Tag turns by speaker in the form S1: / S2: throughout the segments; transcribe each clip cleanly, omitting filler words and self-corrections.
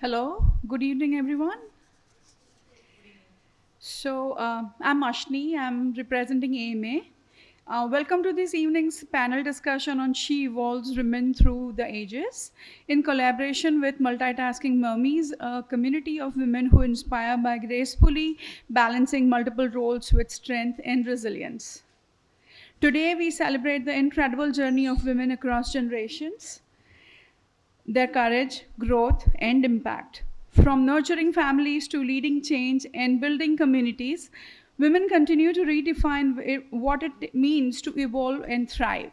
S1: Hello, good evening, everyone. I'm Ashni, I'm representing AMA. Welcome to this evening's panel discussion on She Evolves Women Through the Ages, in collaboration with Multitasking Mummies, a community of women who inspire by gracefully balancing multiple roles with strength and resilience. Today, we celebrate the incredible journey of women across generations, their courage, growth, and impact. From nurturing families to leading change and building communities, women continue to redefine what it means to evolve and thrive.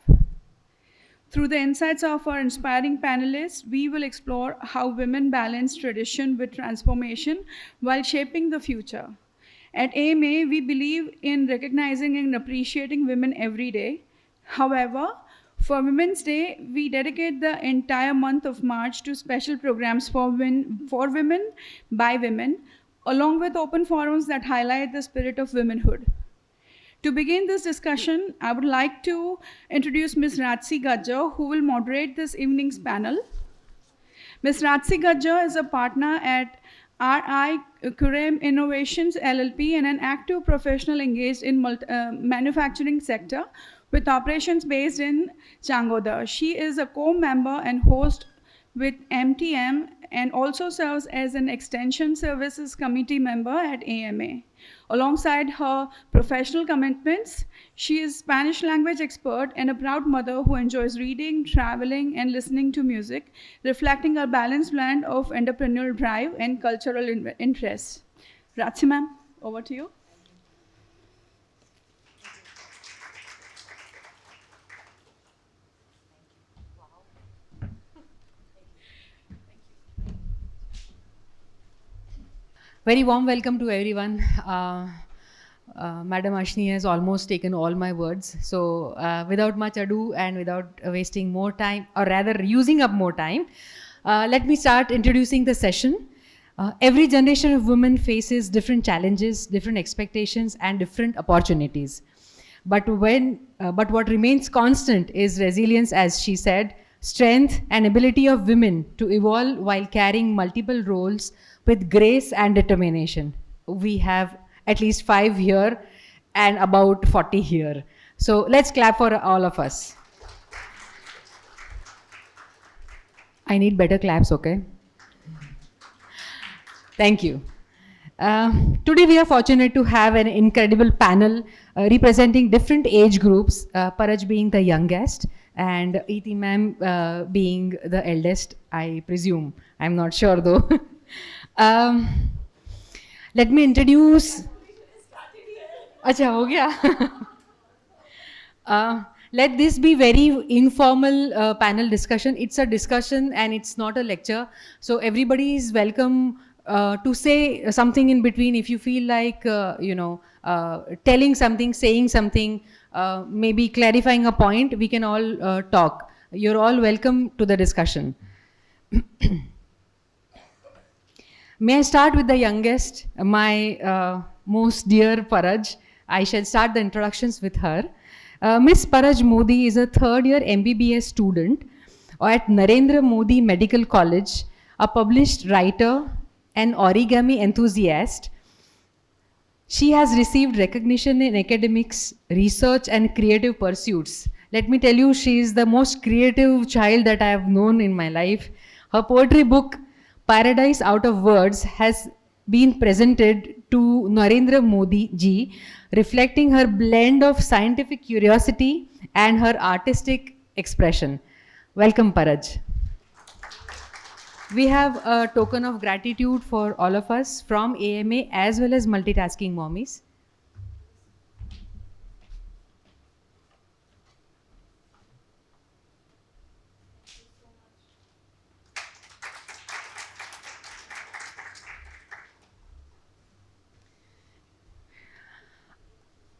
S1: Through the insights of our inspiring panelists, we will explore how women balance tradition with transformation while shaping the future. At AMA, we believe in recognizing and appreciating women every day. However, for Women's Day, we dedicate the entire month of March to special programs for women by women, along with open forums that highlight the spirit of womanhood. To begin this discussion, I would like to introduce Ms. Ratsi Gajjar, who will moderate this evening's panel. Ms. Ratsi Gajjar is a partner at RI Kurem Innovations LLP and an active professional engaged in manufacturing sector with operations based in Changodar. She is a co-member and host with MTM and also serves as an Extension Services Committee member at AMA. Alongside her professional commitments, she is Spanish language expert and a proud mother who enjoys reading, traveling, and listening to music, reflecting a balanced blend of entrepreneurial drive and cultural interests. Ratsi ma'am, over to you.
S2: Very warm welcome to everyone. Madam Ashni has almost taken all my words. So without much ado and without wasting more time, or rather using up more time, let me start introducing the session. Every generation of women faces different challenges, different expectations, and different opportunities. But what remains constant is resilience, as she said, strength and ability of women to evolve while carrying multiple roles with grace and determination. We have at least 5 here and about 40 here. So let's clap for all of us. I need better claps, okay? Thank you. Today we are fortunate to have an incredible panel representing different age groups, Paraj being the youngest and Iti ma'am being the eldest, I presume. I'm not sure though. Let me introduce. Acha, ho gaya? Let this be very informal panel discussion. It's a discussion and it's not a lecture. So everybody is welcome to say something in between if you feel like, telling something, saying something, maybe clarifying a point, we can all talk. You're all welcome to the discussion. May I start with the youngest, my most dear Paraj. I shall start the introductions with her. Miss Paraj Modi is a third-year MBBS student at Narendra Modi Medical College, a published writer, an origami enthusiast. She has received recognition in academics, research, and creative pursuits. Let me tell you, she is the most creative child that I have known in my life. Her poetry book, Paradise Out of Words, has been presented to Narendra Modi ji, reflecting her blend of scientific curiosity and her artistic expression. Welcome, Paraj. We have a token of gratitude for all of us from AMA as well as Multitasking Mommies.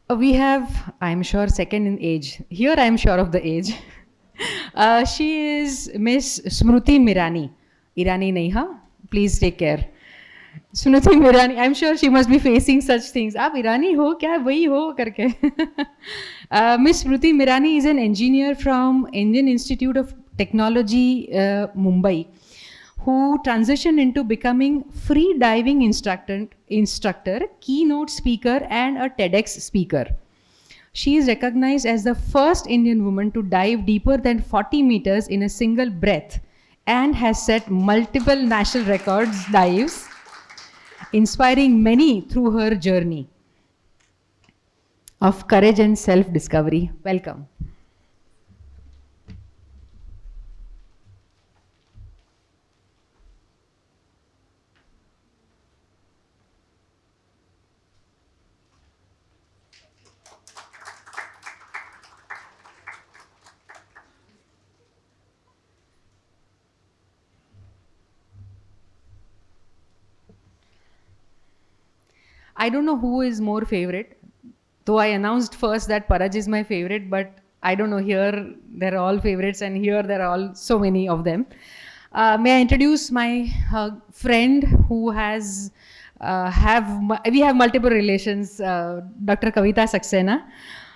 S2: We have, I'm sure, second in age. Here I'm sure of the age. She is Miss Smruti Mirani. Irani nahi ha? Please take care. Smruti Mirani, I'm sure she must be facing such things. Aap Irani ho kya wahi ho karke. Miss Smruti Mirani is an engineer from Indian Institute of Technology, Mumbai, who transitioned into becoming free diving instructor, keynote speaker, and a TEDx speaker. She is recognized as the first Indian woman to dive deeper than 40 meters in a single breath and has set multiple national records dives, inspiring many through her journey of courage and self-discovery. Welcome. I don't know who is more favorite, though I announced first that Paraj is my favorite, but I don't know, here they're all favorites and here there are all so many of them. May I introduce my friend who has we have multiple relations, Dr. Kavita Saxena.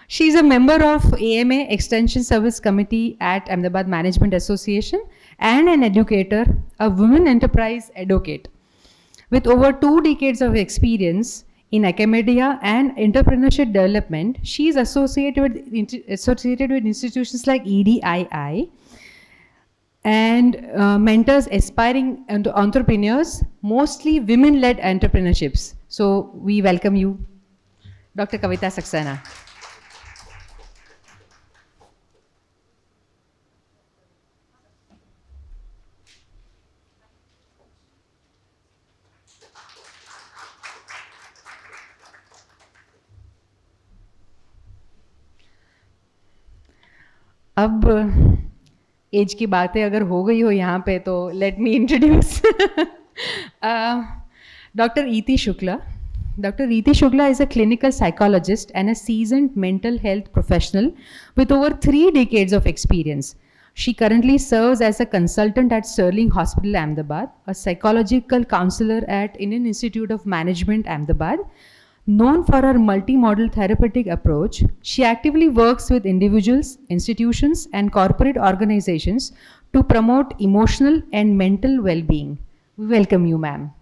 S2: She is a member of AMA Extension Service Committee at Ahmedabad Management Association and an educator, a women enterprise advocate. With over 2 decades of experience in academia and entrepreneurship development, she is associated with institutions like EDII and mentors aspiring entrepreneurs, mostly women-led entrepreneurships. So we welcome you, Dr. Kavita Saxena. अब age की बातें अगर हो गई हो यहाँ पे तो let me introduce doctor Iti Shukla. Dr. Iti Shukla is a clinical psychologist and a seasoned mental health professional with over 3 decades of experience. She currently serves as a consultant at Sterling Hospital, Ahmedabad, a psychological counselor at Indian Institute of Management, Ahmedabad. Known for her multimodal therapeutic approach, she actively works with individuals, institutions, and corporate organizations to promote emotional and mental well-being. We welcome you, ma'am.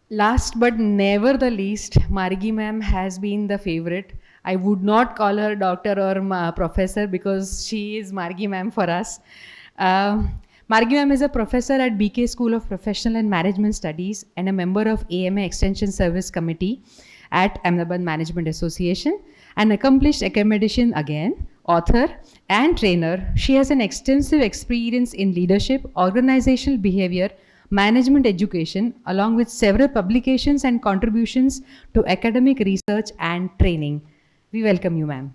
S2: Last but never the least, Margi ma'am has been the favorite. I would not call her doctor or professor because she is Margi ma'am for us. Margi ma'am is a professor at BK School of Professional and Management Studies and a member of AMA Extension Service Committee at Ahmedabad Management Association, an accomplished academician again, author and trainer. She has an extensive experience in leadership, organizational behavior, management education, along with several publications and contributions to academic research and training. We welcome you, ma'am.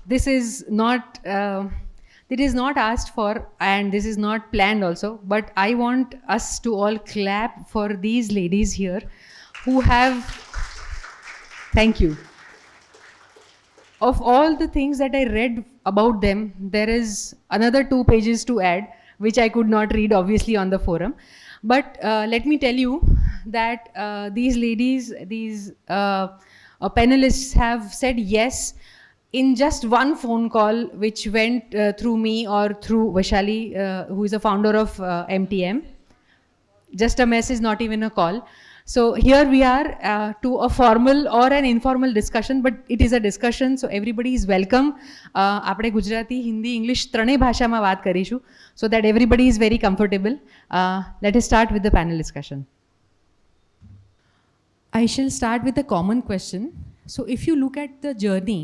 S2: This is not asked for and this is not planned also, but I want us to all clap for these ladies here who have, thank you. Of all the things that I read about them, there is another 2 pages to add, which I could not read obviously on the forum. But let me tell you that these ladies, these panelists have said yes in just one phone call, which went through me or through Vaishali, who is a founder of MTM. Just a message, not even a call. So here we are to a formal or an informal discussion, but it is a discussion, so everybody is welcome. આપણે Gujarati, Hindi, English ત્રણેય ભાષામાં વાત કરીશું, so that everybody is very comfortable. Let us start with the panel discussion. I shall start with a common question. So if you look at the journey,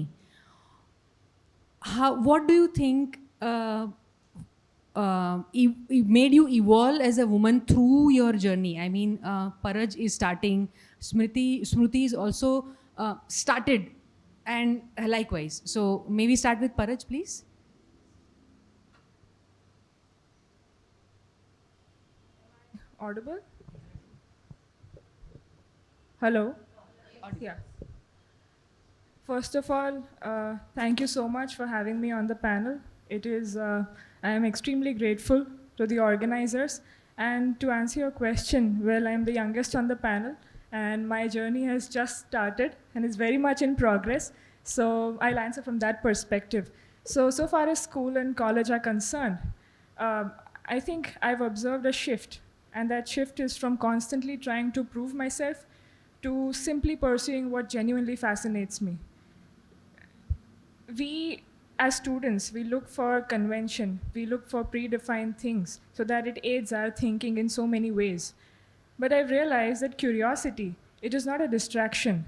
S2: what do you think made you evolve as a woman through your journey? I mean, Paraj is starting, Smruti is also started, and likewise. So maybe start with Paraj, please.
S3: Audible? Hello? Yeah. First of all, thank you so much for having me on the panel. I am extremely grateful to the organizers. And to answer your question, well, I'm the youngest on the panel, and my journey has just started and is very much in progress. So I'll answer from that perspective. So far as school and college are concerned, I think I've observed a shift, and that shift is from constantly trying to prove myself to simply pursuing what genuinely fascinates me. We, as students, we look for convention, we look for predefined things so that it aids our thinking in so many ways. But I've realized that curiosity, it is not a distraction,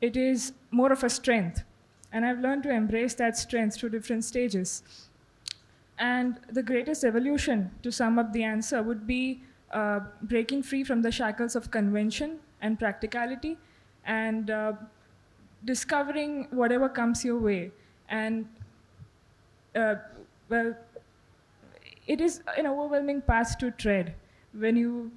S3: it is more of a strength. And I've learned to embrace that strength through different stages. And the greatest evolution, to sum up the answer, would be breaking free from the shackles of convention and practicality, and discovering whatever comes your way. And well, it is an overwhelming path to tread when you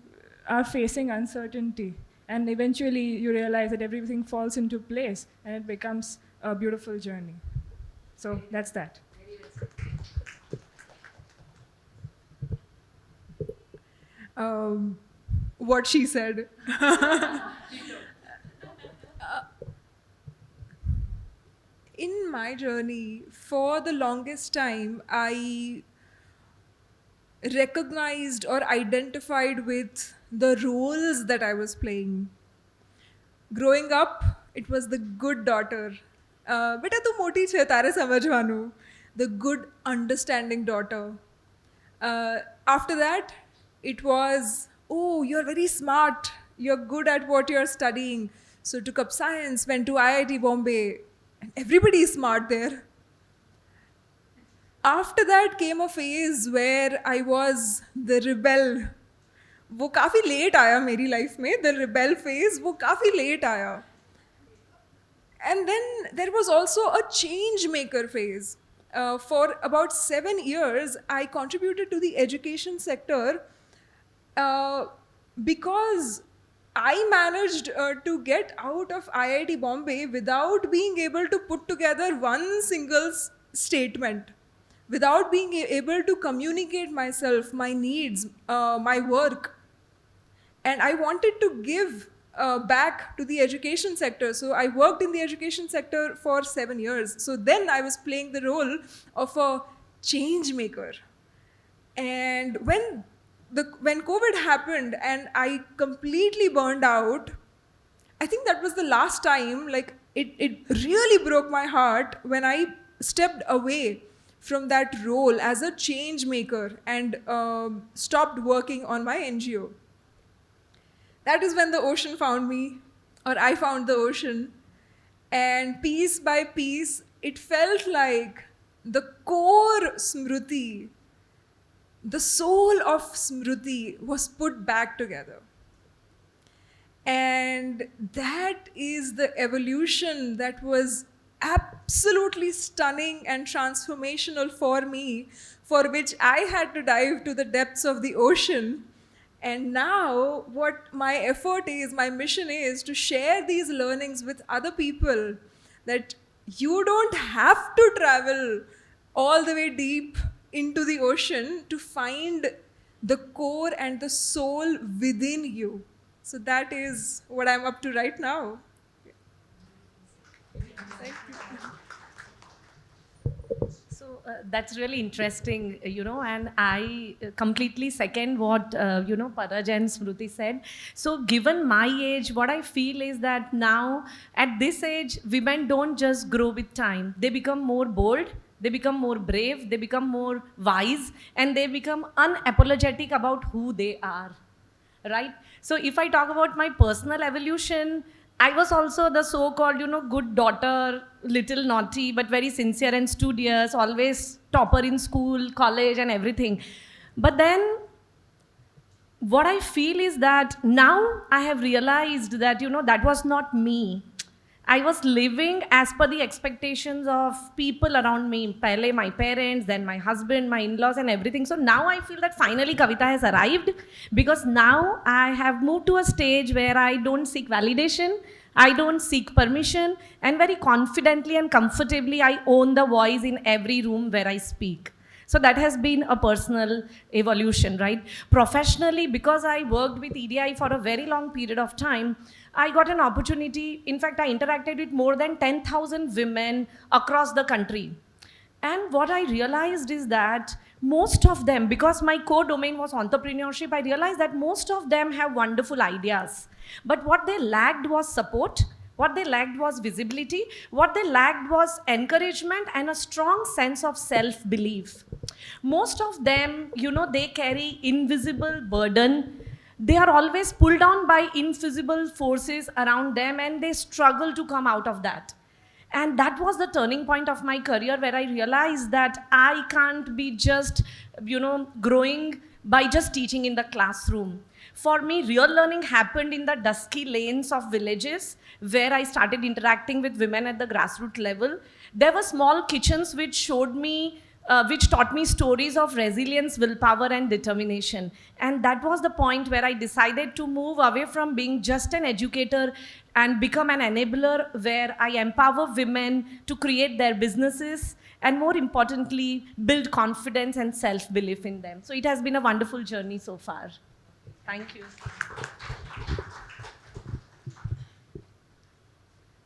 S3: are facing uncertainty, and eventually you realize that everything falls into place and it becomes a beautiful journey. So that's that.
S4: What she said. In my journey, for the longest time, I recognized or identified with the roles that I was playing. Growing up, it was the good daughter. Beta tu moti chhe, tare samajhvanu. The good, understanding daughter. After that, it was, oh, you're very smart. You're good at what you're studying. So took up science, went to IIT Bombay, and everybody is smart there. After that came a phase where I was the rebel. वो काफ़ी late आया मेरी life में, the rebel phase वो काफ़ी late आया. And then there was also a change maker phase. For about 7 years, I contributed to the education sector because I managed to get out of IIT Bombay without being able to put together one single statement, without being able to communicate myself, my needs, my work. And I wanted to give back to the education sector. So I worked in the education sector for 7 years. So then I was playing the role of a change maker. And when COVID happened and I completely burned out, I think that was the last time, like it really broke my heart when I stepped away from that role as a change maker and stopped working on my NGO. That is when the ocean found me, or I found the ocean. And piece by piece, it felt like the core Smruti, the soul of Smruti was put back together. And that is the evolution that was absolutely stunning and transformational for me, for which I had to dive to the depths of the ocean. And now what my effort is, my mission is to share these learnings with other people, that you don't have to travel all the way deep into the ocean to find the core and the soul within you. So that is what I'm up to right now. Thank you.
S5: So that's really interesting, and I completely second what, Paraj and Smruti said. So given my age, what I feel is that now at this age, women don't just grow with time. They become more bold, they become more brave, they become more wise, and they become unapologetic about who they are, right? So if I talk about my personal evolution, I was also the so-called, good daughter, little naughty, but very sincere and studious, always topper in school, college, and everything. But then what I feel is that now I have realized that, that was not me. I was living as per the expectations of people around me. Pehle my parents, then my husband, my in-laws, and everything. So now I feel that finally Kavita has arrived, because now I have moved to a stage where I don't seek validation, I don't seek permission, and very confidently and comfortably I own the voice in every room where I speak. So that has been a personal evolution, right? Professionally, because I worked with EDI for a very long period of time, I got an opportunity. In fact, I interacted with more than 10,000 women across the country. And what I realized is that most of them, because my core domain was entrepreneurship, I realized that most of them have wonderful ideas. But what they lacked was support. What they lacked was visibility. What they lacked was encouragement and a strong sense of self-belief. Most of them, they carry invisible burden. They are always pulled down by invisible forces around them, and they struggle to come out of that. And that was the turning point of my career, where I realized that I can't be just, growing by just teaching in the classroom. For me, real learning happened in the dusky lanes of villages, where I started interacting with women at the grassroots level. There were small kitchens which showed me, which taught me stories of resilience, willpower, and determination. And that was the point where I decided to move away from being just an educator and become an enabler, where I empower women to create their businesses and, more importantly, build confidence and self-belief in them. So it has been a wonderful journey so far. Thank you.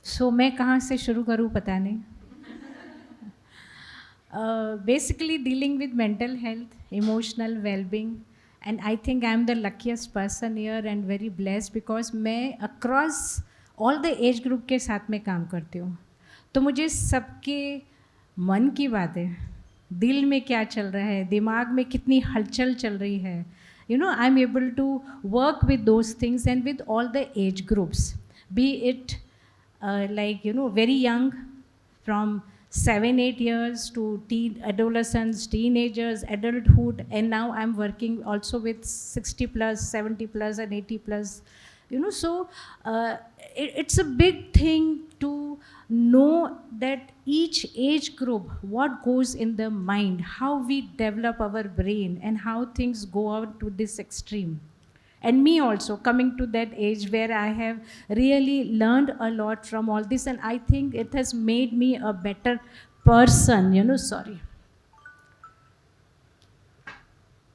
S6: सो मैं कहाँ से शुरू करूँ पता नहीं. Basically dealing with mental health, emotional well-being, and I think I'm the luckiest person here and very blessed, because मैं across all the age group के साथ में काम करती हूँ. तो मुझे सबके मन की बातें, दिल में क्या चल रहा है, दिमाग में कितनी हलचल चल रही है, I'm able to work with those things and with all the age groups, be it very young, from 7-8 years to adolescents, teenagers, adulthood, and now I'm working also with 60 plus, 70 plus, and 80 plus. So it's a big thing to know that each age group, what goes in the mind, how we develop our brain, and how things go out to this extreme. And me also coming to that age where I have really learned a lot from all this, and I think it has made me a better person, sorry.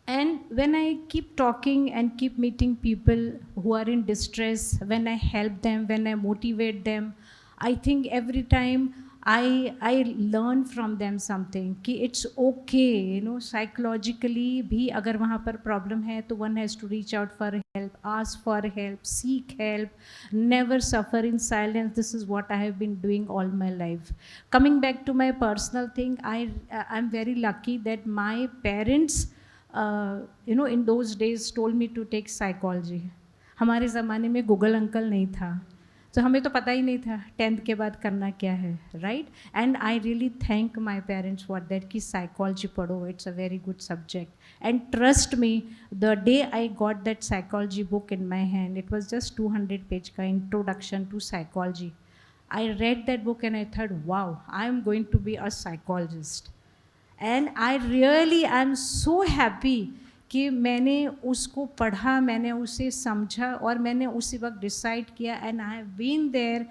S6: And when I keep talking and keep meeting people who are in distress, when I help them, when I motivate them, I think every time I learn from them something, कि it's okay, psychologically भी अगर वहाँ पर problem है तो one has to reach out for help, ask for help, seek help, never suffer in silence. This is what I have been doing all my life. Coming back to my personal thing, I'm very lucky that my parents, in those days told me to take psychology. हमारे ज़माने में Google uncle नहीं था, तो हमें तो पता ही नहीं था 10th के बाद करना क्या है, right. And I really thank my parents for that कि साइकोलॉजी पढ़ो, it's a very good subject. And trust me, the day I got that psychology book in my hand, it was just 200 page का introduction to psychology. I read that book and I thought, wow, I'm going to be a psychologist. And I really am so happy कि मैंने उसको पढ़ा, मैंने उसे समझा और मैंने उसी वक्त डिसाइड किया. And I have been there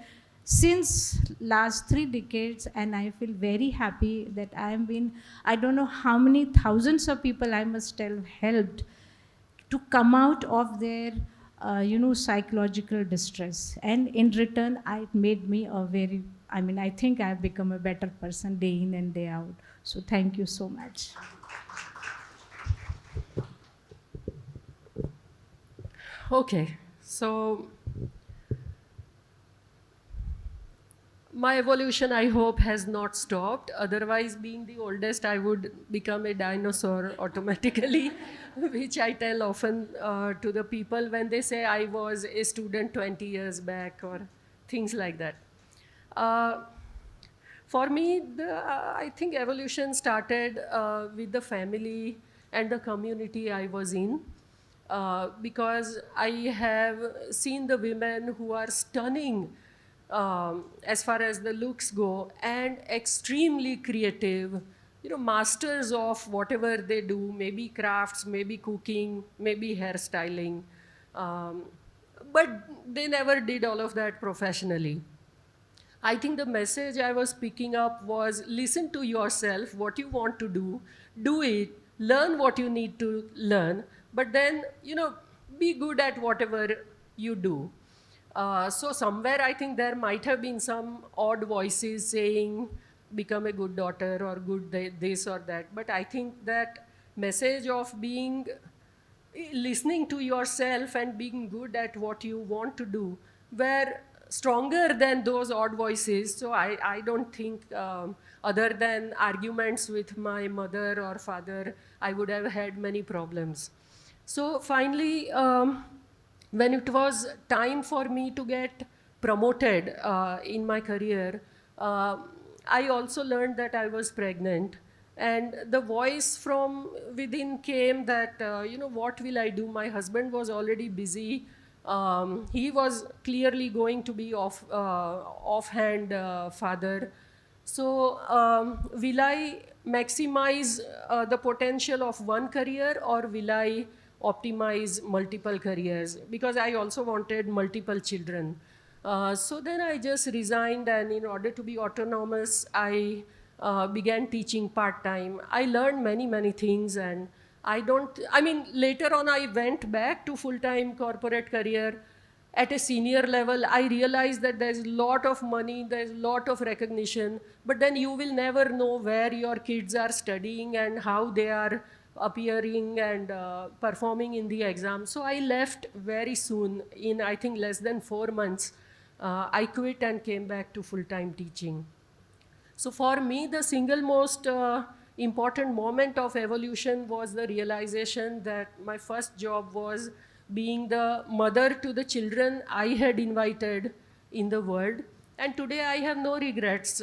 S6: since last 3 decades, and I feel very happy that I have been, I don't know how many thousands of people I must have helped to come out of their psychological distress, and in return it made me a very, I think I have become a better person day in and day out. So thank you so much.
S7: Okay, so my evolution, I hope, has not stopped. Otherwise, being the oldest, I would become a dinosaur automatically, which I tell often to the people when they say I was a student 20 years back or things like that. Uh, for me, I think evolution started with the family and the community I was in. Because I have seen the women who are stunning as far as the looks go and extremely creative, masters of whatever they do, maybe crafts, maybe cooking, maybe hairstyling. Um, but they never did all of that professionally. I think the message I was picking up was listen to yourself, what you want to do it, learn what you need to learn, but then, be good at whatever you do. So, somewhere I think there might have been some odd voices saying, become a good daughter or good this or that. But I think that message of being listening to yourself and being good at what you want to do were stronger than those odd voices. So I don't think, other than arguments with my mother or father, I would have had many problems. So finally, when it was time for me to get promoted in my career, uh, I also learned that I was pregnant. And the voice from within came that, what will I do? My husband was already busy. He was clearly going to be offhand father. So, will I maximize the potential of one career, or will I optimize multiple careers? Because I also wanted multiple children. So then I just resigned, and in order to be autonomous, I began teaching part time. I learned many, many things, and later on, I went back to full time corporate career at a senior level. I realized that there's a lot of money, there's a lot of recognition, but then you will never know where your kids are studying and how they are appearing and performing in the exam. So I left very soon, in I think less than 4 months. I quit and came back to full time teaching. So for me, the single most important moment of evolution was the realization that my first job was being the mother to the children I had invited in the world. And today I have no regrets.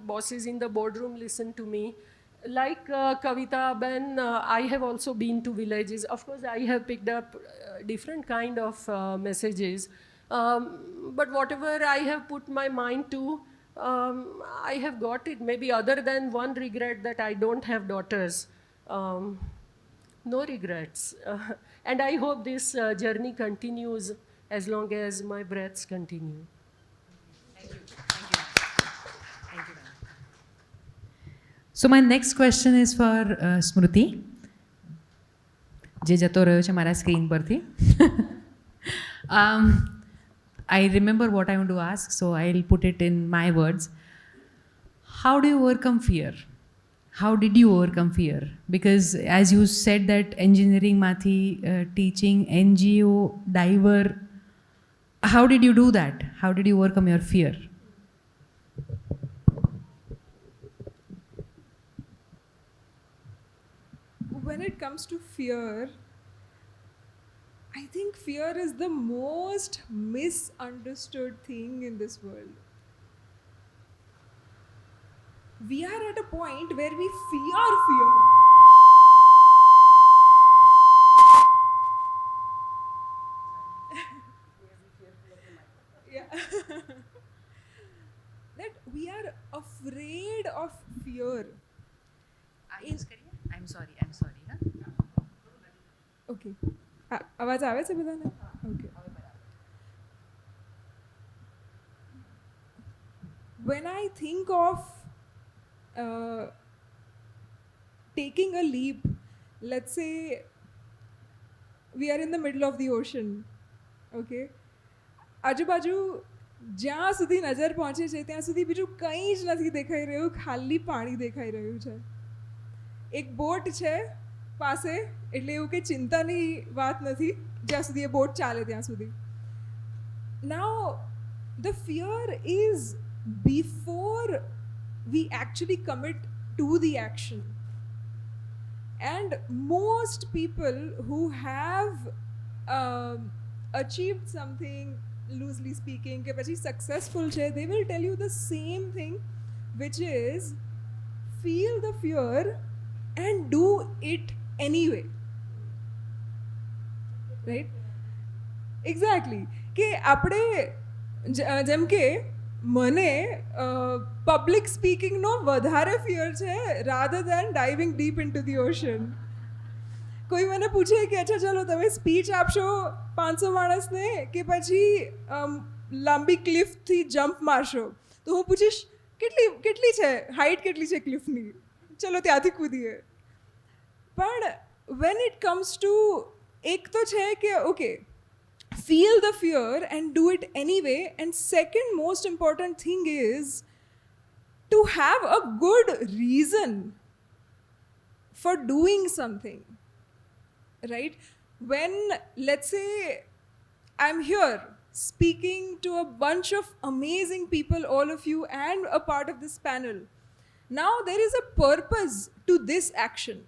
S7: Bosses in the boardroom listen to me. Like Kavita Ben, I have also been to villages. Of course, I have picked up different kind of messages. But whatever I have put my mind to, I have got it. Maybe other than one regret that I don't have daughters. No regrets. And I hope this journey continues as long as my breaths continue.
S2: So my next question is for Smruti, જે જતો રહ્યો છે મારા screen પરથી. I remember what I want to ask, so I'll put it in my words. How do you overcome fear? How did you overcome fear? Because as you said that engineering mathi, teaching, NGO, diver, how did you do that? How did you overcome your fear?
S4: When it comes to fear, I think fear is the most misunderstood thing in this world. We are at a point where we fear fear. Yeah. That we are afraid of fear.
S2: I'm sorry.
S4: Okay. આવાજ આવે છે બધાને? Okay. When I think of taking a leap, let's say we are in the middle of the ocean, okay? આજુબાજુ જ્યાં સુધી નજર પહોંચે છે ત્યાં સુધી બીજું કંઈ જ નથી દેખાઈ રહ્યું, ખાલી પાણી દેખાઈ રહ્યું છે. એક બોટ છે પાસે, એટલે એવું કે ચિંતાની વાત નથી જ્યાં સુધી એ બોટ ચાલે ત્યાં સુધી. Now the fear is before we actually commit to the action. And most people who have achieved something, loosely speaking કે પછી successful છે, they will tell you the same thing, which is feel the fear and do it anyway. Right? Exactly. કે આપણે જેમ કે મને public સ્પીકિંગનો વધારે fear છે rather than diving deep into the ocean. કોઈ મને પૂછે કે અચ્છા ચલો તમે સ્પીચ આપશો 500 માણસને કે પછી લાંબી ક્લિફથી જમ્પ મારશો, તો હું પૂછીશ કેટલી છે હાઇટ, કેટલી છે ક્લિફની, ચલો ત્યાંથી કૂદીએ. પણ વેન ઇટ કમ્સ ટુ એક તો છે કે okay feel the fear and do it anyway, and second most important thing is to have a good reason for doing something. Right? When, let's say, I'm here speaking to a bunch of amazing people, all of you, and a part of this panel. Now there is a purpose to this action.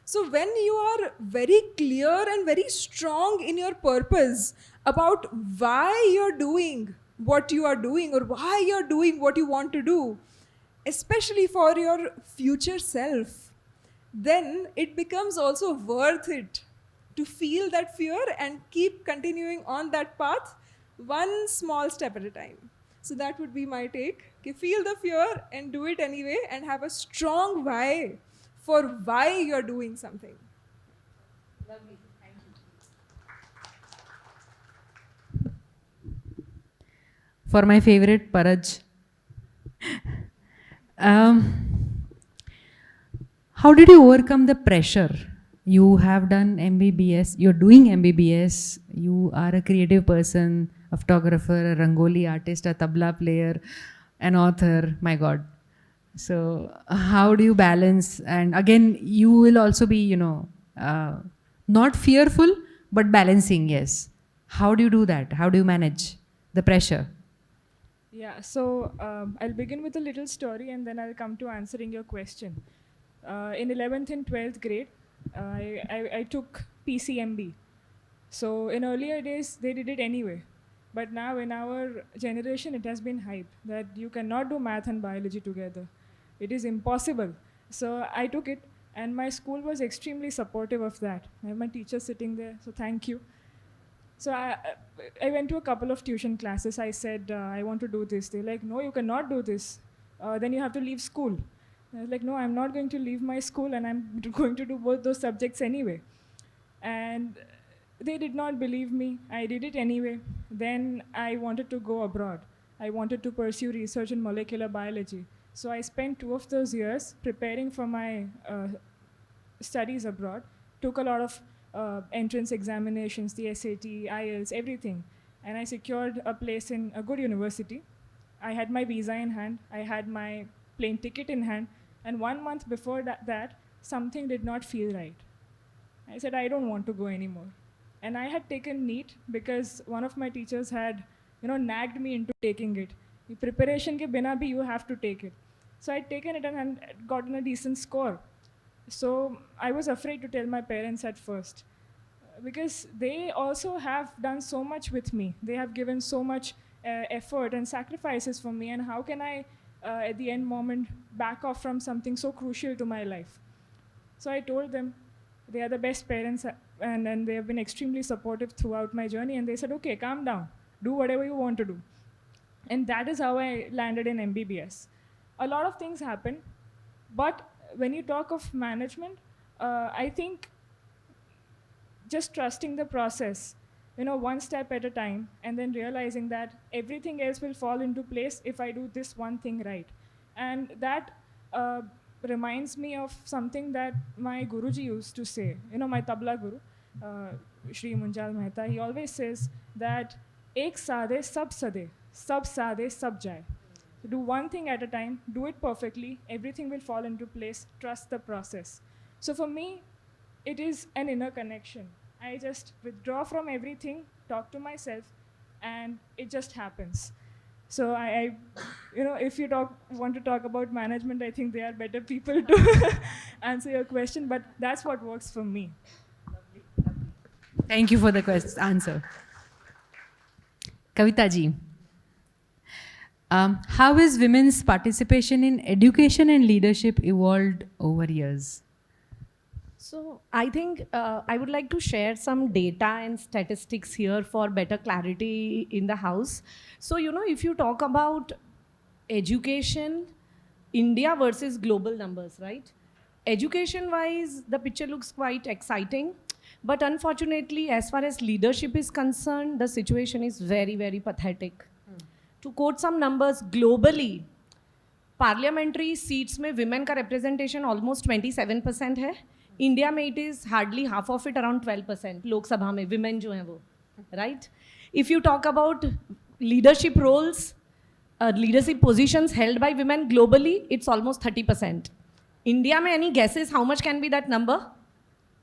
S4: So when you are very clear and very strong in your purpose about why you're doing what you are doing or why you're doing what you want to do, especially for your future self, then it becomes also worth it to feel that fear and keep continuing on that path one small step at a time. So that would be my take. Okay, feel the fear and do it anyway, and have a strong why for why you're doing something.
S1: Lovely. Thank you.
S2: For my favorite Paraj. How did you overcome the pressure? You have done MBBS, you're doing MBBS, you are a creative person, a photographer, a Rangoli artist, a tabla player, an author, my God. So how do you balance? And again, you will also be, not fearful, but balancing, yes. How do you do that? How do you manage the pressure?
S3: Yeah, so I'll begin with a little story and then I'll come to answering your question. In 11th and 12th grade, I took PCMB. So in earlier days, they did it anyway. But now in our generation, it has been hyped that you cannot do math and biology together. It is impossible. So I took it, and my school was extremely supportive of that. I have my teacher sitting there, so thank you. So I went to a couple of tuition classes. I said, I want to do this. They're like, no, you cannot do this. Then you have to leave school. I was like, no, I'm not going to leave my school, and I'm going to do both those subjects anyway. And they did not believe me. I did it anyway. Then I wanted to go abroad. I wanted to pursue research in molecular biology. So I spent 2 of those years preparing for my studies abroad. Took a lot of entrance examinations, the SAT, IELTS, everything. And I secured a place in a good university. I had my visa in hand. I had my plane ticket in hand. And 1 month before that, something did not feel right. I said, I don't want to go anymore. And I had taken NEET because one of my teachers had, nagged me into taking it. The preparation ke bina bhi you have to take it. So I'd taken it and gotten a decent score. So I was afraid to tell my parents at first because they also have done so much with me. They have given so much effort and sacrifices for me, and how can I, at the end moment, back off from something so crucial to my life? So I told them, they are the best parents, and they have been extremely supportive throughout my journey, and they said, okay, calm down, do whatever you want to do. And that is how I landed in MBBS. A lot of things happen, but when you talk of management, I think just trusting the process, one step at a time, and then realizing that everything else will fall into place if I do this one thing right. And that reminds me of something that my Guruji used to say. My tabla guru, Shri Munjal Mehta, he always says that ek saade sab sade sab jaye. Do one thing at a time, do it perfectly, everything will fall into place, trust the process. So for me, it is an inner connection. I just withdraw from everything, talk to myself, and it just happens. So if you want to talk about management, I think they are better people to answer your question, but that's what works for me.
S2: Thank you for the answer. Kavita ji, how has women's participation in education and leadership evolved over years?
S5: So I think I would like to share some data and statistics here for better clarity in the house. So, you know, if you talk about education, India versus global numbers, right? Education wise, the picture looks quite exciting. But unfortunately, as far as leadership is concerned, the situation is very, very pathetic. To quote some numbers, globally, parliamentary seats में women का representation almost 27% है. India में it is hardly half of it, around 12%. Lok Sabha में women जो हैं वो, right? If you talk about leadership roles, leadership positions held by women globally, it's almost 30%. India में any guesses how much can be that number?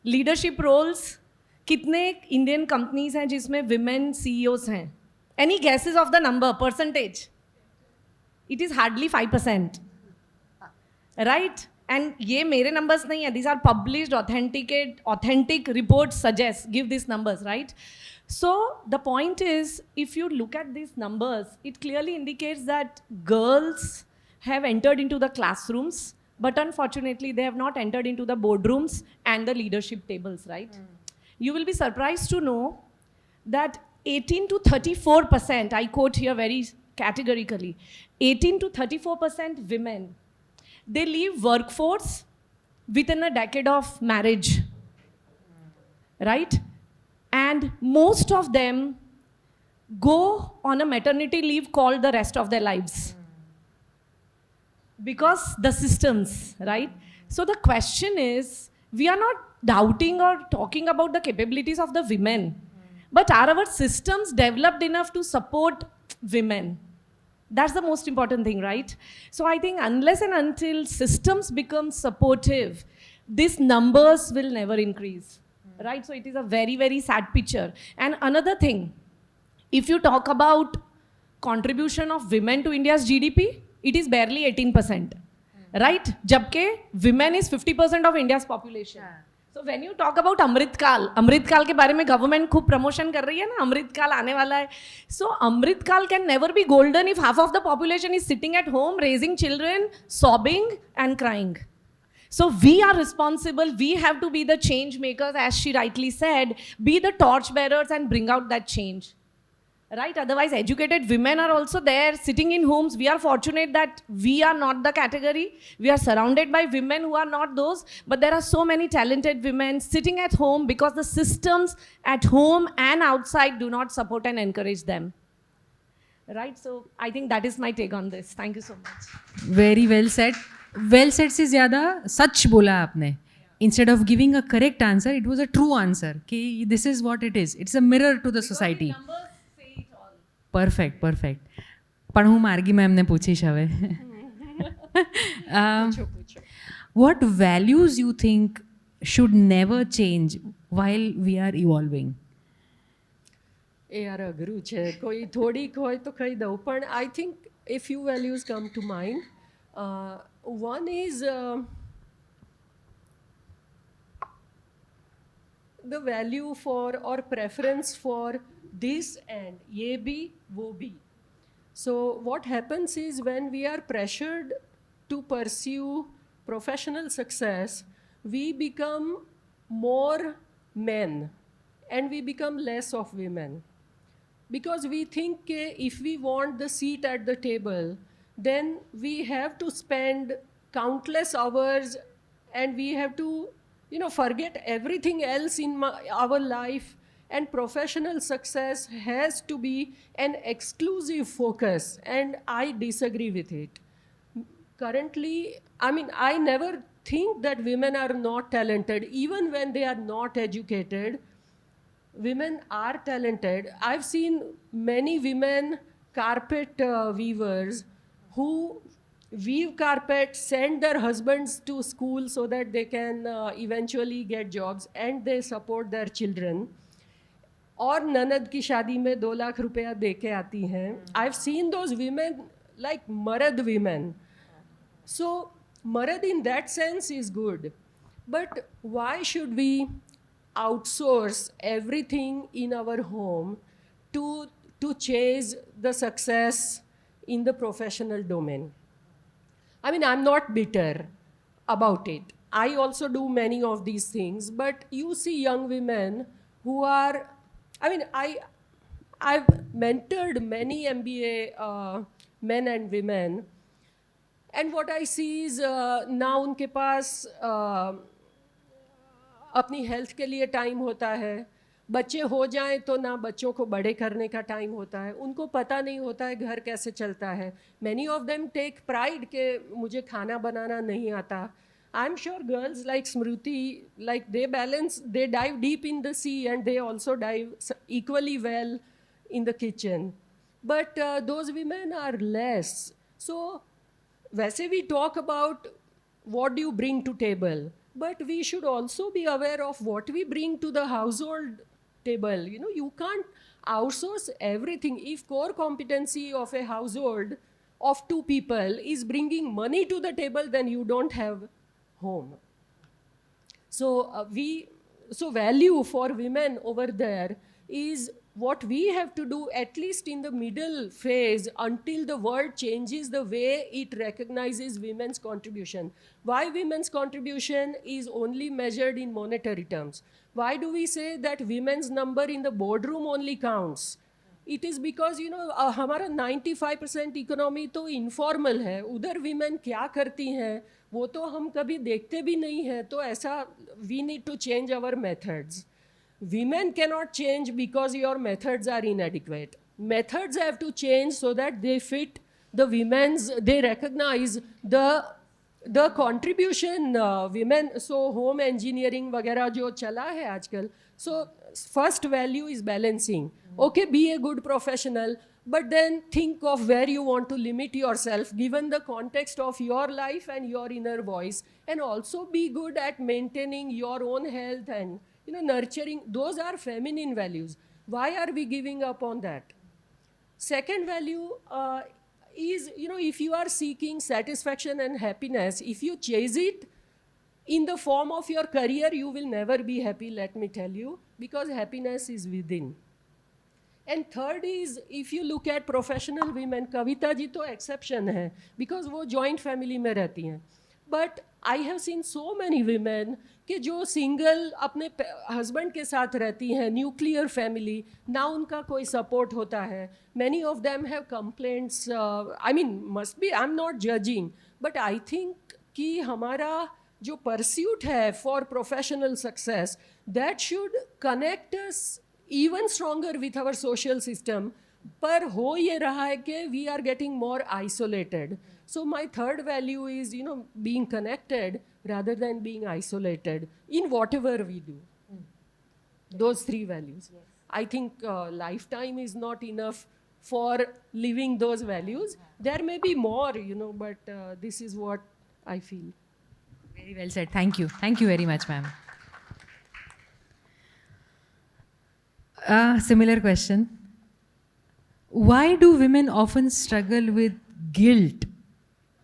S5: Leadership roles, कितने Indian companies हैं जिसमें women CEOs हैं? Any guesses of the number, percentage? It is hardly 5%. Right? And ये मेरे numbers नहीं है. These are published, authentic reports suggest, give these numbers, right? So the point is, if you look at these numbers, it clearly indicates that girls have entered into the classrooms, but unfortunately they have not entered into the boardrooms and the leadership tables, right? You will be surprised to know that 18 to 34%, I quote here very categorically, 18 to 34% women, they leave workforce within a decade of marriage, right? And most of them go on a maternity leave called the rest of their lives. Because the systems, right? So the question is, we are not doubting or talking about the capabilities of the women, but are our systems developed enough to support women? That's the most important thing, right? So I think unless and until systems become supportive, these numbers will never increase, right? So it is a very, very sad picture. And another thing, if you talk about contribution of women to India's GDP, it is barely 18%, right? Jabke women is 50% of India's population. So when you talk about Amrit Kal के बारे में government खूब promotion कर रही है ना, Amrit Kal आने वाला है. So Amrit Kal can never be golden if half of the population is sitting at home raising children, sobbing and crying. So we are responsible, we have to be the change makers, as she rightly said, be the torch bearers and bring out that change. Right? Otherwise, educated women are also there sitting in homes. We are fortunate that we are not the category. We are surrounded by women who are not those. But there are so many talented women sitting at home because the systems at home and outside do not support and encourage them. Right? So I think that is my take on this. Thank you so much.
S2: Very well said. Well said से ज़्यादा सच बोला आपने. Instead of giving a correct answer, it was a true answer. कि this is what it is. It's a mirror to the society. Perfect. પણ હું માર્ગી મેમને પૂછીશ હવે. What values you think should never change while we are evolving?
S7: એ યાર અઘરું છે, કોઈ થોડીક હોય તો કહી દઉં, પણ I think a few values come to mind. One is the value for or preference for this and ye bhi, wo bhi. So what happens is when we are pressured to pursue professional success, we become more men and we become less of women. Because we think if we want the seat at the table, then we have to spend countless hours and we have to, forget everything else in our life. And professional success has to be an exclusive focus, and I disagree with it. Currently, I never think that women are not talented. Even when they are not educated, women are talented. I've seen many women carpet weavers who weave carpet, send their husbands to school so that they can eventually get jobs, and they support their children. और ननद की शादी में 2 लाख रुपया दे के आती हैं. I've seen those women like marad women. So marad in that sense is good. But why should we outsource everything in our home to to chase the success in the professional domain. I mean, I'm not bitter about it. I also do many of these things, but you see young women who are, I mean, I've mentored many MBA men and women, and what I see is now उनके पास अपनी health के लिए time होता है, बच्चे हो जाएं तो ना बच्चों को बड़े करने का टाइम होता है, उनको पता नहीं होता है घर कैसे चलता है. Many of them take pride के मुझे खाना बनाना नहीं आता. I am sure girls like Smriti, like they balance, they dive deep in the sea and they also dive equally well in the kitchen, but those women are less. So वैसे we talk about what do you bring to table, but we should also be aware of what we bring to the household table. You know, you can't outsource everything. If core competency of a household of 2 people is bringing money to the table, then you don't have home. So so value for women over there is what we have to do, at least in the middle phase, until the world changes the way it recognizes women's contribution. Why women's contribution is only measured in monetary terms? Why do we say that women's number in the boardroom only counts? It is because, you know, हमारा 95% economy तो informal है. उधर women क्या करती हैं वो तो हम कभी देखते भी नहीं हैं. तो ऐसा we need to change our methods. Women cannot change because your methods are inadequate. Methods have to change so that they fit the women's, they recognize the contribution women. So home engineering वगैरह जो चला है आजकल. So first value is balancing. Okay, be a good professional, but then think of where you want to limit yourself given the context of your life and your inner voice, and also be good at maintaining your own health and, you know, nurturing. Those are feminine values. Why are we giving up on that? Second value is, you know, if you are seeking satisfaction and happiness, if you chase it in the form of your career, you will never be happy, let me tell you, because happiness is within. And third is, if you look at professional women, Kavita ji to exception hai, because वो joint family में रहती हैं. But I have seen so many women कि जो single अपने husband के साथ रहती हैं, न्यूक्लियर फैमिली, ना उनका कोई सपोर्ट होता है. Many of them have complaints. I mean must be, I am not judging, but I think कि हमारा जो परस्यूट है for professional success, that should connect us even stronger with our social system. पर हो ये रहा है कि we are getting more isolated. So my third value is, you know, being connected rather than being isolated in whatever we do. Those 3 values. Yes. I think lifetime is not enough for living those values. There may be more, you know, but this is what I feel.
S2: Very well said. Thank you. Thank you very much, ma'am. Similar question. Why do women often struggle with guilt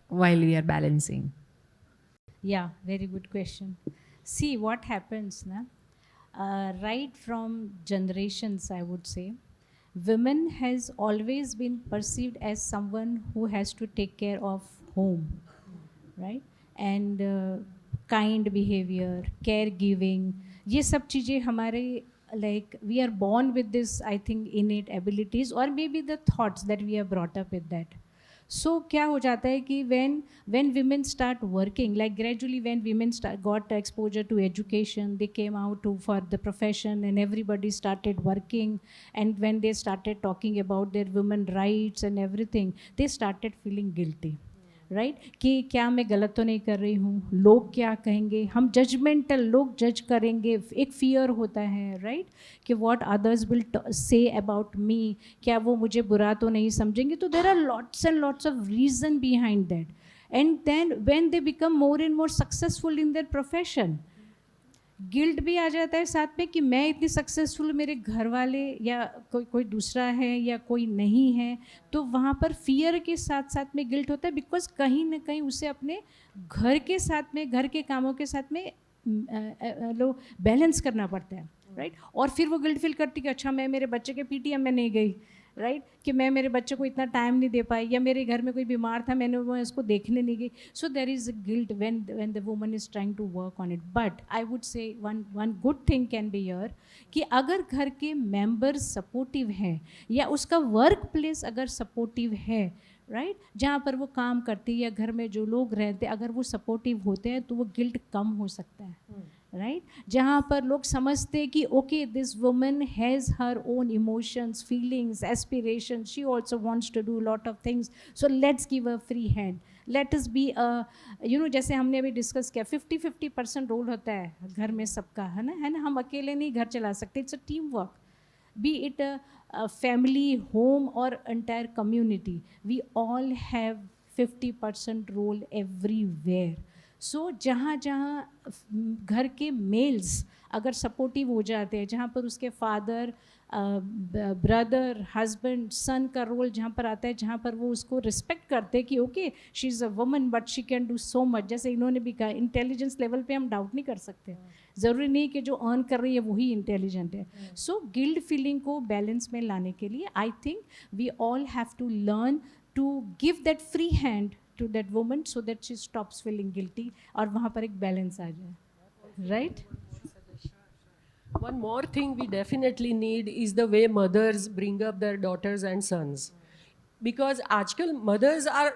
S2: while we are balancing?
S6: Yeah, very good question. See what happens, na? Right from generations, I would say, women has always been perceived as someone who has to take care of home, right? And kind behavior, caregiving, ये सब चीज़ें हमारे, like we are born with this, I think, innate abilities, or maybe the thoughts that we are brought up with that. So क्या हो जाता है कि when women start working, like gradually when women got exposure to education, they came out for the profession and everybody started working, and when they started talking about their women rights and everything, they started feeling guilty. Right कि क्या मैं गलत तो नहीं कर रही हूँ, लोग क्या कहेंगे, हम जजमेंटल, लोग जज करेंगे, एक फियर होता है, राइट, कि what others will say about me, क्या वो मुझे बुरा तो नहीं समझेंगे. तो there are lots and lots of reason behind that. And then when they become more and more successful in their profession, guilt भी आ जाता है साथ में कि मैं इतनी सक्सेसफुल, मेरे घर वाले या कोई दूसरा है या कोई नहीं है. तो वहाँ पर फियर के साथ साथ में गिल्ट होता है, बिकॉज कहीं ना कहीं उसे अपने घर के साथ में, घर के कामों के साथ में बैलेंस करना पड़ता है, राइट. और फिर वो गिल्ट फील करती कि अच्छा मैं मेरे बच्चे के PTM में नहीं गई, राइट, कि मैं मेरे बच्चे को इतना टाइम नहीं दे पाई, या मेरे घर में कोई बीमार था, मैं उसको देखने नहीं गई. So there is a guilt when the woman is trying to work on it. But I would say one good thing can be here, कि अगर घर के मेंबर्स सपोर्टिव हैं, या उसका वर्क प्लेस अगर सपोर्टिव है, राइट, जहाँ पर वो काम करती है या घर में जो लोग रहते हैं, अगर वो सपोर्टिव होते हैं तो वो गिल्ट कम हो सकता है, राइट. जहाँ पर लोग समझते हैं कि okay, this woman has her own emotions, feelings, aspiration, she also wants to do lot of things, so let's give a free hand, let us be जैसे हमने अभी डिस्कस किया, 50-50% रोल होता है घर में सबका, है ना. हम अकेले नहीं घर चला सकते, it's a team work, be it a family, home, or entire community. We all have 50% role everywhere. So जहाँ जहाँ घर के मेल्स अगर सपोर्टिव हो जाते हैं, जहाँ पर उसके फादर, ब्रदर, हस्बैंड, सन का रोल जहाँ पर आता है, जहाँ पर वो उसको रिस्पेक्ट करते हैं कि okay, she is a woman but she can do so much. जैसे इन्होंने भी कहा, इंटेलिजेंस लेवल पे हम डाउट नहीं कर सकते, ज़रूरी नहीं कि जो अर्न कर रही है वही इंटेलिजेंट है. सो गिल्ड फीलिंग को बैलेंस में लाने के लिए I think we all have to learn to give that free hand to that woman so that she stops feeling guilty, और वहाँ पर एक बैलेंस आ जाए, right.
S7: One more thing we definitely need is the way mothers bring up their daughters and sons. Because आजकल mothers are,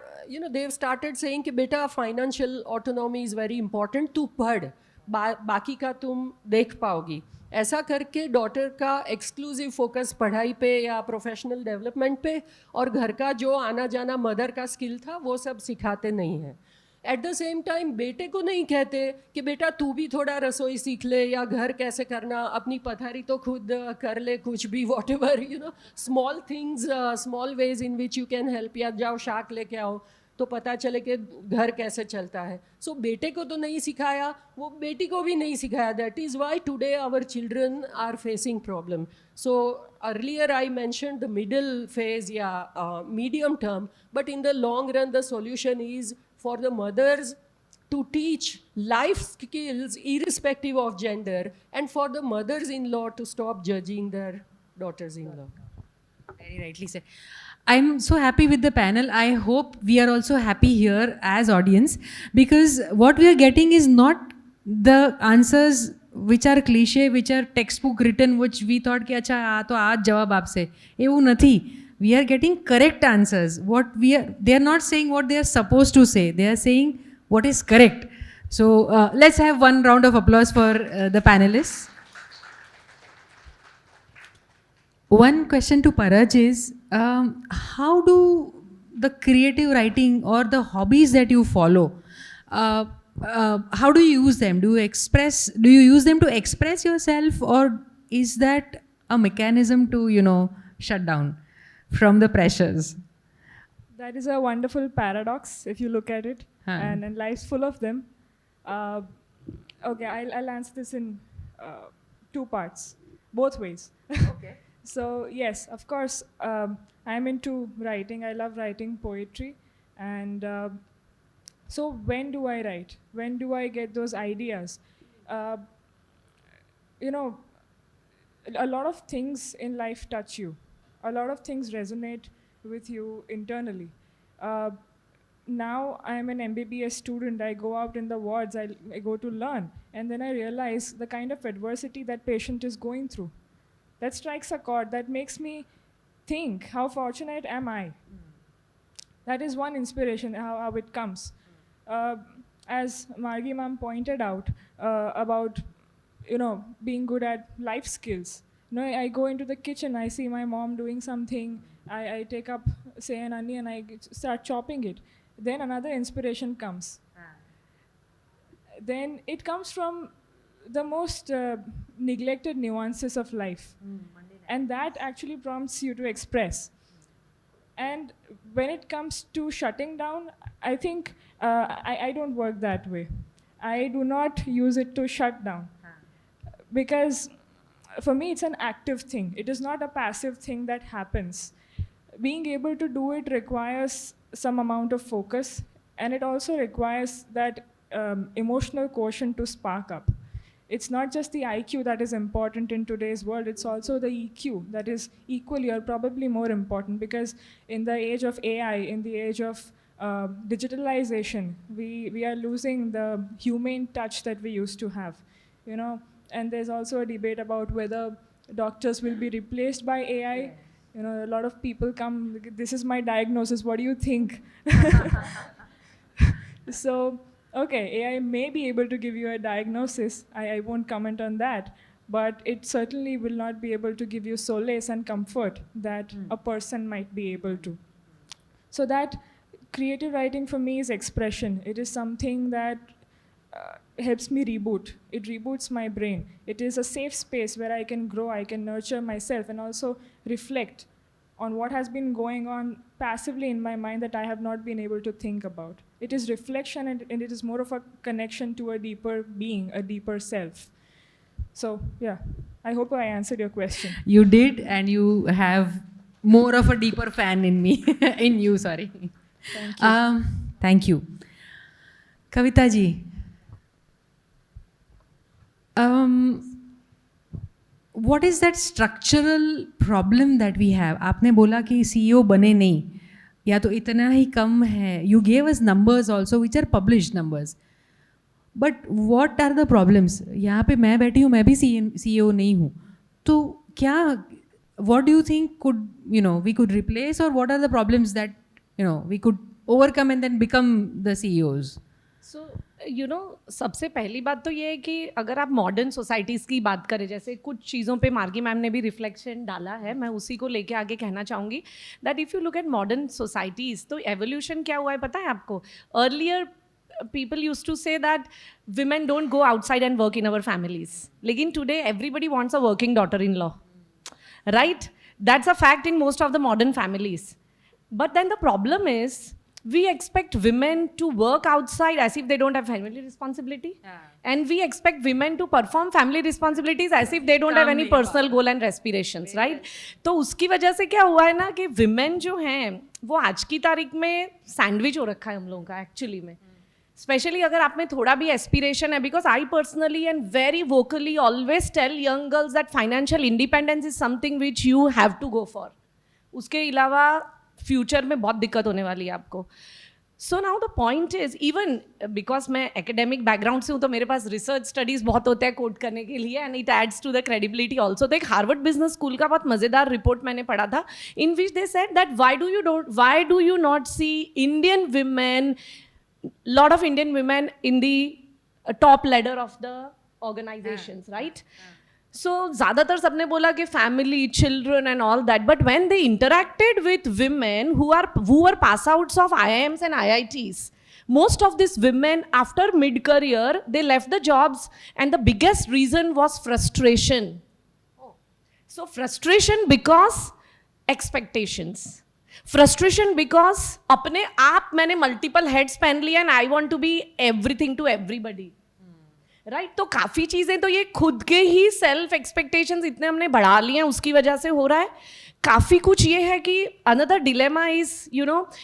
S7: they've started saying कि बेटा financial autonomy is very important, तू पढ़, बाकी का तुम देख पाओगी. ऐसा करके डॉटर का एक्सक्लूसिव फोकस पढ़ाई पे या प्रोफेशनल डेवलपमेंट पे, और घर का जो आना जाना मदर का स्किल था वो सब सिखाते नहीं हैं. एट द सेम टाइम बेटे को नहीं कहते कि बेटा तू भी थोड़ा रसोई सीख ले, या घर कैसे करना, अपनी पथारी तो खुद कर ले, कुछ भी, what ever, small things, small ways in which you can help, या जाओ शाक लेके आओ तो पता चले कि घर कैसे चलता है. सो बेटे को तो नहीं सिखाया, वो बेटी को भी नहीं सिखाया. That is why today our children are facing problem. So earlier I mention the middle phase या medium term, but in the long run the solution is for the mothers to teach life skills irrespective of gender, and for the mothers-in-law to stop judging their daughters-in-law.
S2: Very rightly said. I'm so happy with the panel. I hope we are also happy here as audience, because what we are getting is not the answers which are cliche, which are textbook written, which we thought कि अच्छा तो आज जवाब आपसे, ये वो नहीं. We are getting correct answers. They are not saying what they are supposed to say. They are saying what is correct. So let's have one round of applause for the panelists. One question to Paraj is, how do the creative writing or the hobbies that you follow, how do you use them? Do you use them to express yourself, or is that a mechanism to, shut down from the pressures?
S3: That is a wonderful paradox if you look at it, and life's full of them. Okay, I'll answer this in 2 parts, both ways. Okay. So yes, of course, I'm into writing. I love writing poetry, and so when do I write? When do I get those ideas? A lot of things in life touch you. A lot of things resonate with you internally. Now I'm an MBBS student. I go out in the wards. I go to learn, and then I realize the kind of adversity that patient is going through. That strikes a chord. That makes me think, how fortunate am I? That is one inspiration, how it comes. As Margi ma'am pointed out about being good at life skills. I go into the kitchen, I see my mom doing something, I take up, say, an onion, I start chopping it. Then another inspiration comes. Then it comes from the most neglected nuances of life. And that actually prompts you to express. And when it comes to shutting down, I think I don't work that way. I do not use it to shut down. Because for me, it's an active thing. It is not a passive thing that happens. Being able to do it requires some amount of focus, and it also requires that emotional quotient to spark up. it's not just the IQ that is important in today's world, it's also the EQ that is equally or probably more important, because in the age of AI, in the age of digitalization, we are losing the humane touch that we used to have, you know. And there's also a debate about whether doctors will be replaced by AI. Yes. You know, a lot of people come, this is my diagnosis, what do you think? So, okay, AI may be able to give you a diagnosis. I won't comment on that. But it certainly will not be able to give you solace and comfort that a person might be able to. So that creative writing for me is expression. It is something that helps me reboot. It reboots my brain. It is a safe space where I can grow, I can nurture myself, and also reflect on what has been going on passively in my mind that I have not been able to think about. It is reflection, and it is more of a connection to a deeper being, a deeper self. So, yeah, I hope I answered your question.
S2: You did, and you have more of a deeper fan in me, in you, sorry.
S3: Thank you.
S2: Thank you. Kavita ji, what is that structural problem that we have? आपने बोला कि CEO बने नहीं, या तो इतना ही कम है. You gave us numbers also, which are published numbers. But what are the problems? यहाँ पे मैं बैठी हूँ, मैं भी CEO नहीं हूँ. तो क्या, what do you think could, we could replace, or what are the problems that, we could overcome and then become the CEOs?
S5: So, सबसे पहली बात तो ये है कि अगर आप मॉडर्न सोसाइटीज़ की बात करें, जैसे कुछ चीज़ों पे मार्गी मैम ने भी रिफ्लेक्शन डाला है, मैं उसी को लेके आगे कहना चाहूँगी that if you look at modern societies, तो एवोल्यूशन क्या हुआ है पता है आपको? Earlier people used to say that women don't go outside and work in our families. Lekin today everybody wants a working daughter-in-law, right? That's a fact in most of the modern families. But then the problem is we expect women to work outside as if they don't have family responsibility. Yeah. And we expect women to perform family responsibilities as if they don't have any personal goal and aspirations, right? तो उसकी वजह से क्या हुआ है ना कि women जो हैं वो आज की तारीख में सैंडविच हो रखा है हम लोगों का एक्चुअली में. स्पेशली अगर आप में थोड़ा भी एस्पिरेशन है, because I personally and very vocally always tell young girls that financial independence is something which you have to go for. उसके अलावा फ्यूचर में बहुत दिक्कत होने वाली है आपको. So now the point is, even because मैं एकेडमिक बैकग्राउंड से हूँ तो मेरे पास रिसर्च स्टडीज़ बहुत होते हैं कोट करने के लिए, and it adds to the credibility also. तो एक हार्वर्ड बिजनेस स्कूल का बहुत मज़ेदार रिपोर्ट मैंने पढ़ा था, in which they said that why do you not see Indian women, lot of Indian women in the top ladder of the organizations, right? So ज़्यादातर सबने बोला कि family, children and all that, but when they interacted with women who were pass outs of IIMs and IITs, most of these women after mid-career, they left the jobs, and the biggest reason was frustration. So frustration because expectations. Frustration because अपने आप मैंने multiple heads पहन लिया and I want to be everything to everybody, right? तो काफ़ी चीज़ें तो ये खुद के ही सेल्फ एक्सपेक्टेशंस इतने हमने बढ़ा लिए हैं, उसकी वजह से हो रहा है. काफ़ी कुछ ये है कि another dilemma is,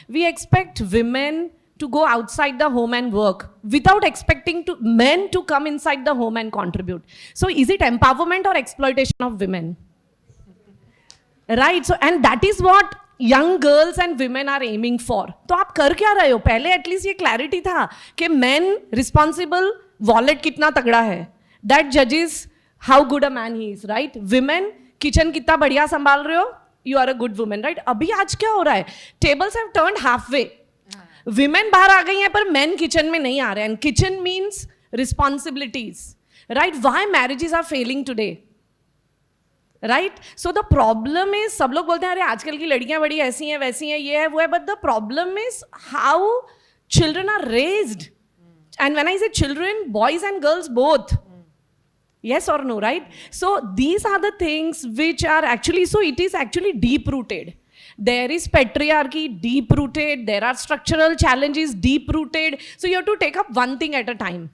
S5: we expect women to go outside the home and work without expecting men to come inside the home and contribute. So is it empowerment or exploitation of women? Right? So, and that is what young girls and women are aiming for. तो आप कर क्या रहे हो? पहले at least ये clarity था कि मैन रिस्पॉन्सिबल, वॉलेट कितना तगड़ा है, दैट जजेस how good a man he is, right? Women kitchen कितना बढ़िया संभाल रहे हो, you are a good women, right? अभी आज क्या हो रहा है? Tables have turned half way. Women बाहर आ गई हैं पर मेन किचन में नहीं आ रहे हैं. Kitchen means responsibilities, right? Why marriages are failing today, right? So the problem is, सब लोग बोलते हैं अरे आजकल की लड़कियां बड़ी ऐसी हैं वैसी हैं, ये है वो है, but the problem is how children are raised. And when I say children, boys and girls both, yes or no, right? So these are the things which are actually, so it is actually deep rooted. There is patriarchy deep rooted, there are structural challenges deep rooted, so you have to take up one thing at a time.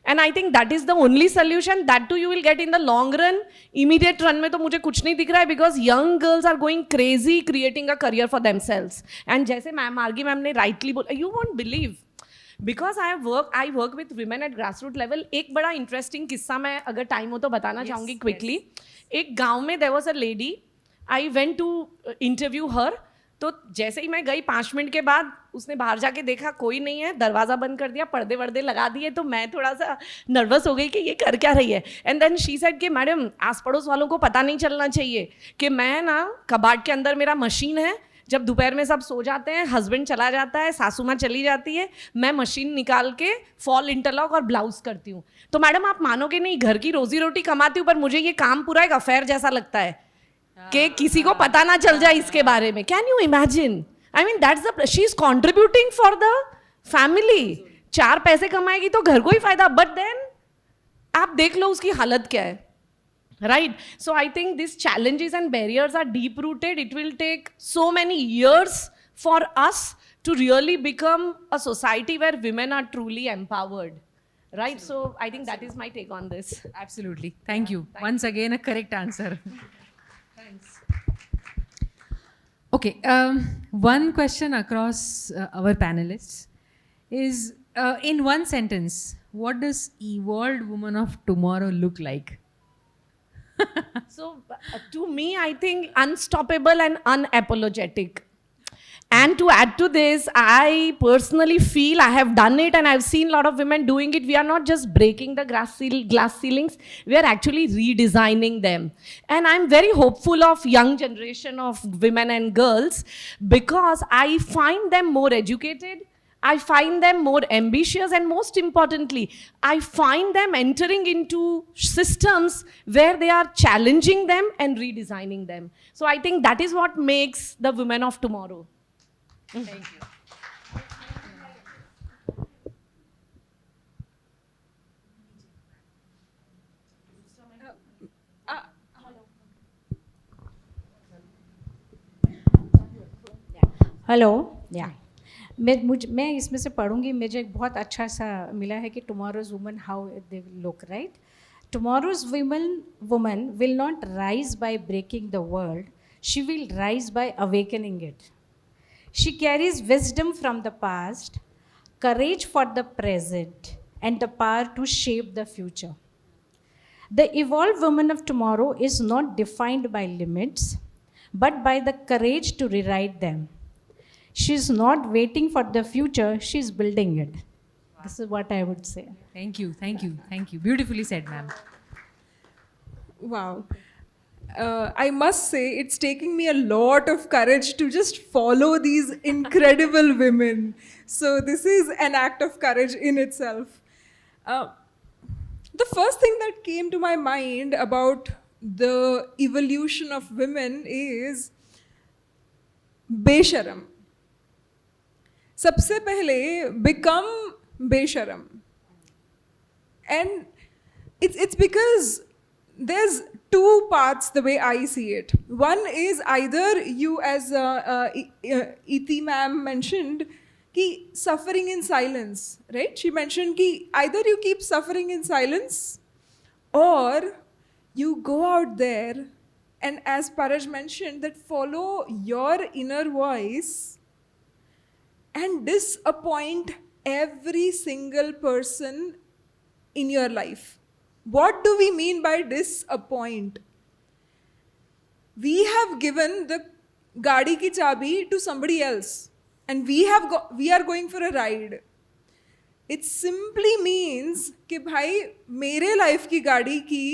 S5: And I think that is the only solution. That too you will get in the long run. Immediate run में तो मुझे कुछ नहीं दिख रहा है, because young girls are going crazy creating a career for themselves. And जैसे ma'am आर्गी ma'am ने rightly बोला, you won't believe, because I work with women at grassroots level. एक बड़ा इंटरेस्टिंग किस्सा मैं अगर टाइम हो तो बताना चाहूँगी क्विकली. एक गांव में there was a lady, I went to interview her. तो जैसे ही मैं गई 5 मिनट के बाद उसने बाहर जाके देखा कोई नहीं है, दरवाज़ा बंद कर दिया, पर्दे वर्दे लगा दिए. तो मैं थोड़ा सा नर्वस हो गई कि ये कर क्या रही है. एंड देन शी सेड कि मैडम आस पड़ोस वालों को पता नहीं चलना चाहिए कि मैं ना कबाड़ के अंदर मेरा मशीन है. जब दोपहर में सब सो जाते हैं, हस्बैंड चला जाता है, सासू माँ चली जाती है, मैं मशीन निकाल के फॉल इंटरलॉक और ब्लाउज करती हूँ. तो मैडम आप मानोगे नहीं, घर की रोजी रोटी कमाती हूँ पर मुझे ये काम पूरा एक अफेयर जैसा लगता है कि किसी को पता ना चल जाए इसके बारे में. Can you imagine? I mean that's the, she is contributing for the family. 4 पैसे कमाएगी तो घर को ही फायदा, बट देन आप देख लो उसकी हालत क्या है. Right? So I think these challenges and barriers are deep rooted. It will take so many years for us to really become a society where women are truly empowered. Right? So I think that is my take on this.
S2: Absolutely. Thank you. Once again, a correct answer. Thanks. Okay. One question across our panelists is in one sentence, what does evolved woman of tomorrow look like?
S5: So to me, I think unstoppable and unapologetic. And to add to this, I personally feel I have done it and I've seen a lot of women doing it. We are not just breaking the glass ceilings, we are actually redesigning them. And I'm very hopeful of young generation of women and girls because I find them more educated. I find them more ambitious, and most importantly, I find them entering into systems where they are challenging them and redesigning them. So I think that is what makes the women of tomorrow. Thank you.
S6: Hello या मैं इसमें से पढ़ूंगी. मुझे एक बहुत अच्छा सा मिला है कि tomorrow's woman how they will look. Right? Tomorrow's woman will not rise by breaking the world, she will rise by awakening it. She carries wisdom from the past, courage for the present, and the power to shape the future. The evolved woman of tomorrow is not defined by limits, but by the courage to rewrite them. She is not waiting for the future, she is building it. This is what I would say.
S2: Thank you. Thank you. Thank you. Beautifully said, ma'am.
S4: Wow. I must say, it's taking me a lot of courage to just follow these incredible women. So, this is an act of courage in itself. The first thing that came to my mind about the evolution of women is besharam. सबसे पहले become besharam. And it's because there's two paths the way I see it. One is either you, as Iti ma'am mentioned, ki suffering in silence, right? She mentioned ki either you keep suffering in silence or you go out there and, as Paraj mentioned, that follow your inner voice and disappoint every single person in your life. What do we mean by disappoint? We have given the gaadi ki chabi to somebody else and we are going for a ride. It simply means कि भाई मेरे life की गाड़ी की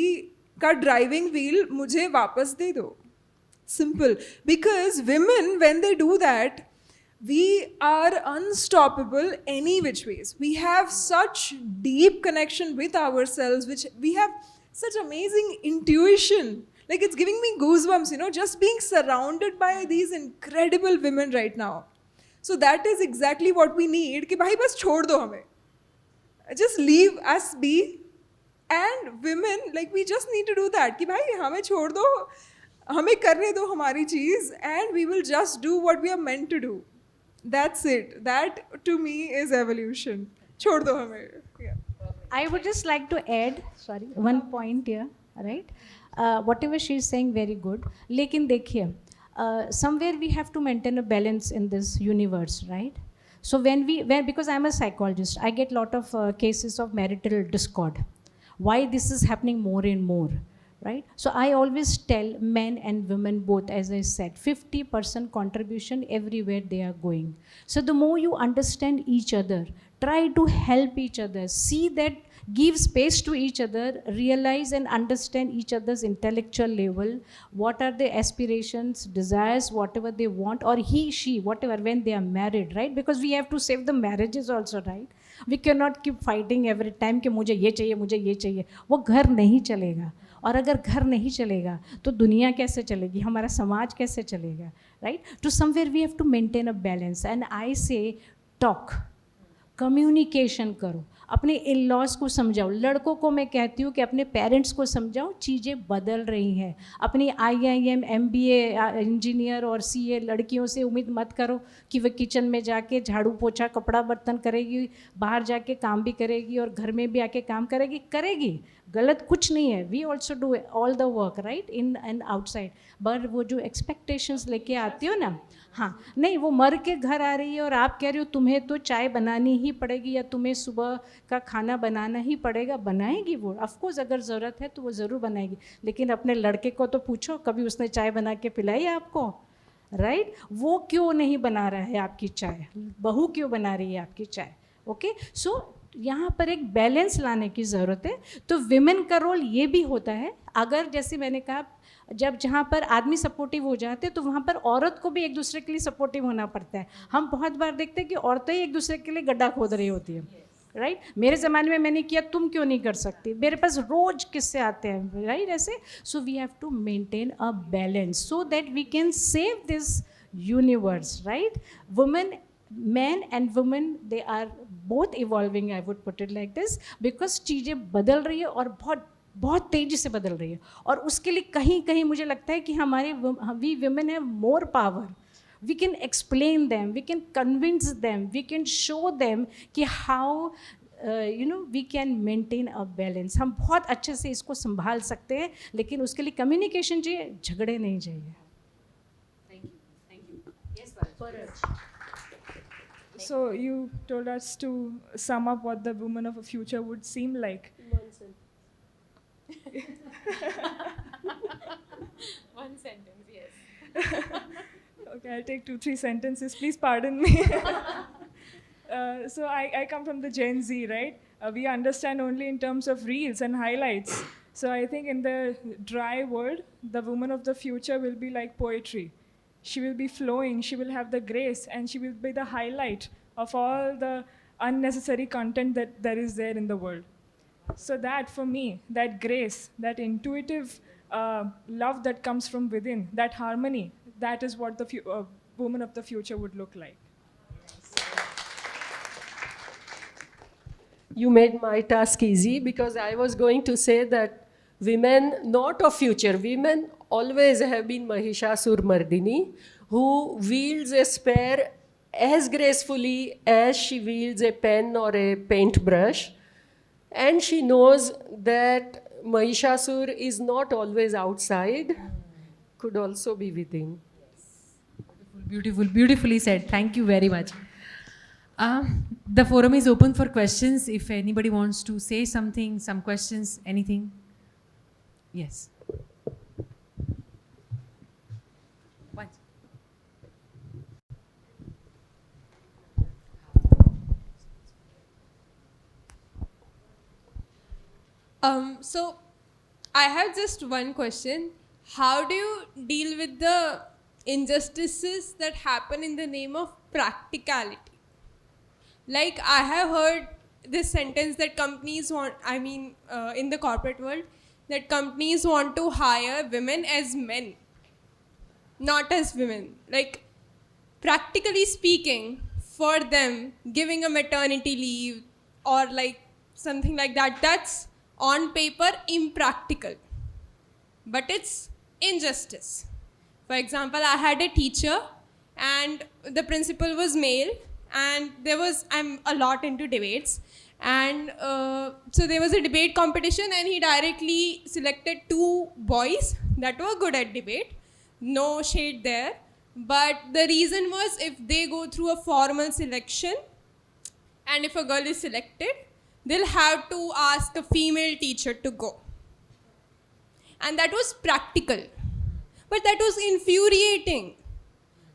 S4: का driving wheel मुझे वापस दे दो. Simple. Because women, when they do that, we are unstoppable any which ways. We have such deep connection with ourselves, which we have such amazing intuition. Like, it's giving me goosebumps, you know, just being surrounded by these incredible women right now. So that is exactly what we need. कि भाई बस छोड़ दो हमें. Just leave us be. And women, like, we just need to do that. कि भाई हमें छोड़ दो, हमें करने दो हमारी चीज़, and we will just do what we are meant to do. That's it. That to me is evolution. छोड़ दो हमें. Yeah.
S6: I would just like to add, one point here, right? Whatever she is saying, very good. लेकिन देखिए, somewhere we have to maintain a balance in this universe, right? So because I'm a psychologist, I get lot of cases of marital discord. Why this is happening more and more, right? So I always tell men and women both, as I said, 50% contribution everywhere they are going. So the more you understand each other, try to help each other, see that, give space to each other, realize and understand each other's intellectual level, what are their aspirations, desires, whatever they want, or he, she, whatever, when they are married, right? Because we have to save the marriages also, right? We cannot keep fighting every time कि मुझे ये चाहिए, वो घर नहीं चलेगा. और अगर घर नहीं चलेगा तो दुनिया कैसे चलेगी, हमारा समाज कैसे चलेगा, right? To somewhere we have to maintain a balance, and I say talk, communication करो, अपने इन लॉज को समझाओ. लड़कों को मैं कहती हूँ कि अपने पेरेंट्स को समझाओ, चीज़ें बदल रही हैं. अपनी IIM MBA इंजीनियर और CA लड़कियों से उम्मीद मत करो कि वह किचन में जाके झाड़ू पोछा कपड़ा बर्तन करेगी, बाहर जाके काम भी करेगी और घर में भी आके काम करेगी. गलत कुछ नहीं है. We also do all the work, right, in and outside. But वो जो एक्सपेक्टेशंस लेके आती हो ना, हाँ, नहीं, वो मर के घर आ रही है और आप कह रहे हो तुम्हें तो चाय बनानी ही पड़ेगी या तुम्हें सुबह का खाना बनाना ही पड़ेगा. बनाएगी वो, ऑफकोर्स अगर ज़रूरत है तो वो ज़रूर बनाएगी. लेकिन अपने लड़के को तो पूछो, कभी उसने चाय बना के पिलाई है आपको, राइट? वो क्यों नहीं बना रहा है आपकी चाय, बहू क्यों बना रही है आपकी चाय? ओके, सो यहाँ पर एक बैलेंस लाने की ज़रूरत है. तो विमेन का रोल ये भी होता है, अगर जैसे मैंने कहा, जब जहाँ पर आदमी सपोर्टिव हो जाते हैं तो वहाँ पर औरत को भी एक दूसरे के लिए सपोर्टिव होना पड़ता है. हम बहुत बार देखते हैं कि औरतें ही एक दूसरे के लिए गड्ढा खोद रही होती है, राइट? मेरे ज़माने में मैंने किया, तुम क्यों नहीं कर सकती? मेरे पास रोज किस्से आते हैं, राइट? ऐसे. So we have to maintain a balance so that we can save this universe, right? Women, men and women, they are both evolving, I would put it like this, because चीज़ें बदल रही है और बहुत बहुत तेज़ी से बदल रही है. और उसके लिए कहीं कहीं मुझे लगता है कि हमारे we women have more power. We can explain them, we can convince them, we can show them कि how we can maintain a balance. हम बहुत अच्छे से इसको संभाल सकते हैं, लेकिन उसके लिए कम्युनिकेशन चाहिए, झगड़े नहीं चाहिए.
S3: So you told us to sum up what the woman of the future would seem like.
S2: One sentence, yes.
S3: Okay, I'll take 2-3 sentences. Please pardon me. So I come from the Gen Z, right? We understand only in terms of reels and highlights. So I think in the dry world, the woman of the future will be like poetry. She will be flowing, she will have the grace, and she will be the highlight of all the unnecessary content that there is there in the world. So that for me, that grace, that intuitive love that comes from within, that harmony, that is what the woman of the future would look like.
S7: You made my task easy, because I was going to say that women, not of future, women always have been Mahishasur Mardini, who wields a spear as gracefully as she wields a pen or a paintbrush. And she knows that Mahishasur is not always outside, could also be within.
S2: Beautifully said. Thank you very much. The forum is open for questions. If anybody wants to say something, some questions, anything. Yes. Once.
S8: So I have just one question. How do you deal with the injustices that happen in the name of practicality? Like, I have heard this sentence that companies want, in the corporate world, that companies want to hire women as men, not as women. Like, practically speaking, for them, giving a maternity leave or like something like that, that's on paper impractical, but it's injustice. For example, I had a teacher and the principal was male, and I'm a lot into debates, and so there was a debate competition, and he directly selected 2 boys that were good at debate, no shade there, but the reason was if they go through a formal selection and if a girl is selected, they'll have to ask a female teacher to go. And that was practical, but that was infuriating.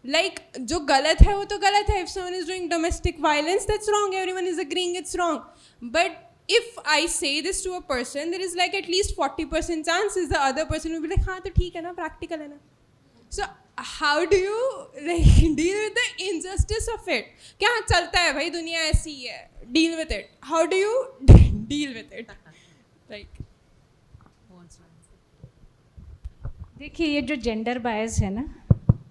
S8: Like, जो गलत है वो तो गलत है. If someone is doing domestic violence, that's wrong. Everyone is agreeing it's wrong. But if I say this to a person, there is like at least 40% chances the other person will be like, हाँ तो ठीक है ना, practical है ना. So how do you like deal with the injustice of it? क्या हाँ चलता है भाई, दुनिया ऐसी ही है. Deal with it. How do you deal with it? Like.
S6: देखिए ये जो जेंडर बायस है ना,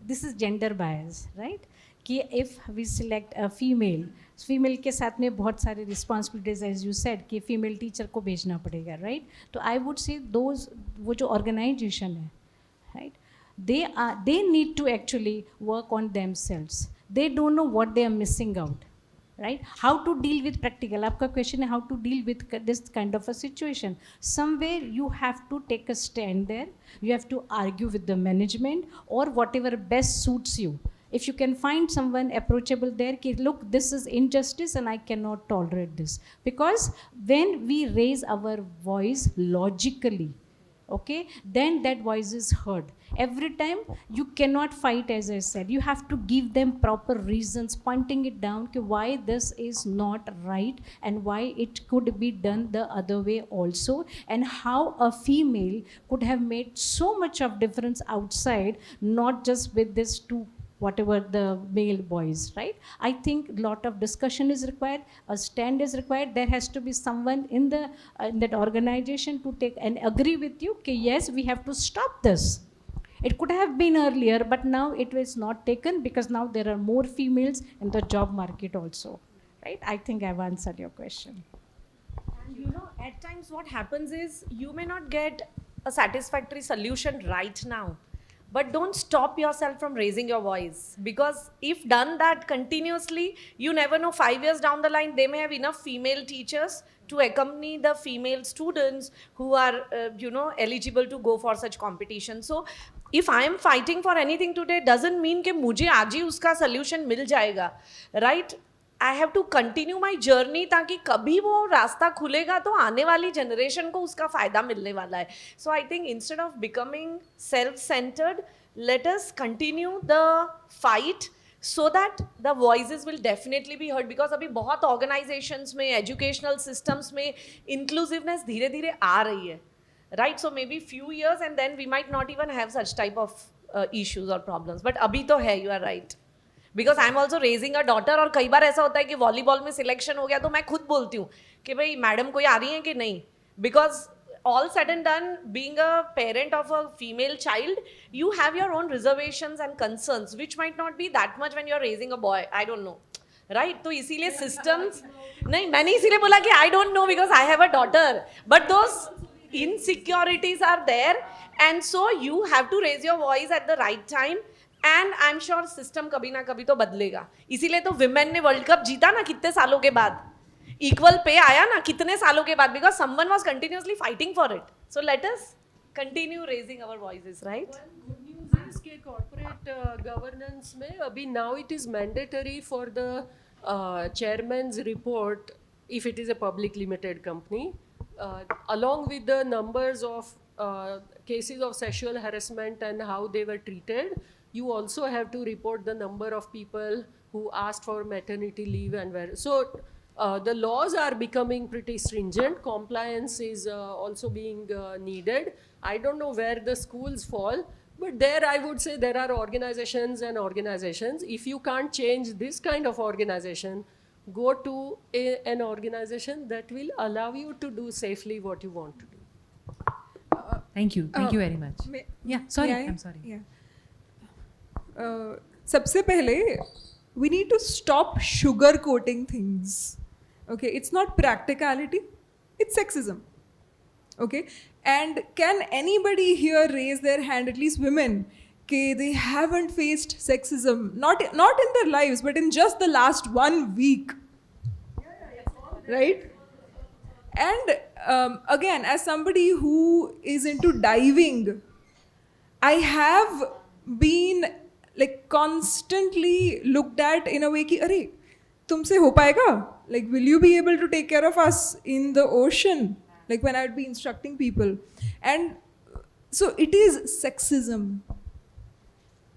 S6: this is gender bias, right? कि if we select a female के साथ में बहुत सारे रिस्पॉन्सिबिलिटीज, एज यू सेड, कि फीमेल टीचर को भेजना पड़ेगा, राइट? तो आई वुड से दोज, वो जो ऑर्गेनाइजेशन है, right, they need to actually work on themselves. They don't know what they are missing out, right? How to deal with practical, aapka question hai how to deal with this kind of a situation. Somewhere you have to take a stand there, you have to argue with the management or whatever best suits you. If you can find someone approachable there, ki look, this is injustice and I cannot tolerate this. Because when we raise our voice logically, okay, then that voice is heard. Every time you cannot fight, as I said, you have to give them proper reasons, pointing it down कि why this is not right and why it could be done the other way also, and how a female could have made so much of difference outside, not just with this two whatever the male boys, right? I think a lot of discussion is required, a stand is required. There has to be someone in the in that organization to take and agree with you कि yes, we have to stop this. It could have been earlier, but now it was not taken because now there are more females in the job market also, right? I think I've answered your question.
S5: And you know, at times what happens is you may not get a satisfactory solution right now, but don't stop yourself from raising your voice, because if done that continuously, you never know, 5 years down the line they may have enough female teachers to accompany the female students who are eligible to go for such competition. So if I am fighting for anything today, doesn't mean कि मुझे आज ही उसका solution मिल जाएगा, right? I have to continue my journey ताकि कभी वो रास्ता खुलेगा तो आने वाली generation को उसका फ़ायदा मिलने वाला है. So I think instead of becoming self-centered, let us continue the fight so that the voices will definitely be heard. Because अभी बहुत organizations में, educational systems में inclusiveness धीरे धीरे आ रही है, right? So maybe few years and then we might not even have such type of issues or problems. But अभी तो है, you are right. Because I am also raising a daughter, और कई बार ऐसा होता है कि वॉलीबॉल में सिलेक्शन हो गया तो मैं खुद बोलती हूँ कि भाई मैडम कोई आ रही है कि नहीं, because all said and done, being a parent of a female child, you have your own reservations and concerns which might not be that much when you are raising a boy. I don't know, right? तो इसीलिए systems, नहीं मैंने इसीलिए बोला कि I don't know because I have a daughter, but those insecurities are there, and so you have to raise your voice at the right time. And I am sure system कभी ना कभी तो बदलेगा. इसीलिए तो विमेन ने world cup जीता ना कितने सालों के बाद, इक्वल पे आया ना कितने सालों के बाद, because someone was continuously fighting for it. So let us continue raising our voices, right?
S7: Good news is कि कॉर्पोरेट गवर्नेंस में अभी now it is mandatory for the chairman's report if it is a public limited company, along with the numbers of cases of sexual harassment and how they were treated. You also have to report the number of people who asked for maternity leave and where. So the laws are becoming pretty stringent. Compliance is also being needed. I don't know where the schools fall, but there I would say there are organizations and organizations. If you can't change this kind of organization, go to an organization that will allow you to do safely what you want to do.
S2: Thank you very much. Yeah, sorry, I'm sorry.
S4: Yeah. सबसे पहले we need to stop sugarcoating things. Okay, it's not practicality, it's sexism. Okay, and can anybody here raise their hand, at least women, कि they haven't faced sexism, not in their lives, but in just the last 1 week, right? And again, as somebody who is into diving, I have been like constantly looked at in a way कि अरे तुमसे हो पाएगा, like will you be able to take care of us in the ocean, like when I would be instructing people. And so it is sexism,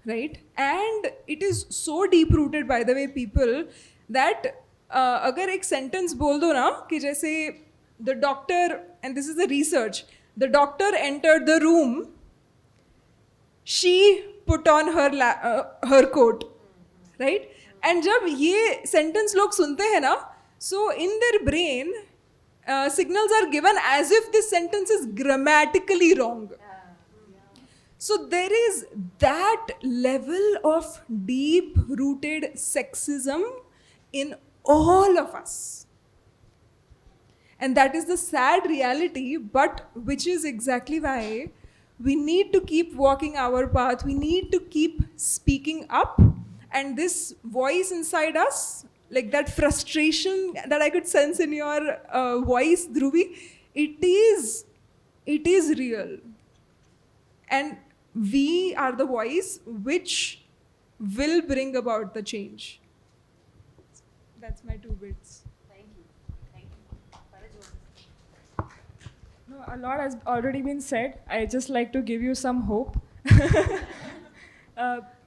S4: right? And it is so deep rooted, by the way, people, that अगर एक sentence बोल दो ना कि जैसे the doctor, and this is the research, the doctor entered the room, she put on her coat, right? And जब ये sentence लोग सुनते हैं ना, so in their brain signals are given as if this sentence is grammatically wrong. So there is that level of deep rooted sexism in all of us. And that is the sad reality, but which is exactly why we need to keep walking our path. We need to keep speaking up. And this voice inside us, like that frustration that I could sense in your voice, Dhruvi, it is real. And we are the voice which will bring about the change. That's my 2 bits.
S3: No, a lot has already been said. I just like to give you some hope.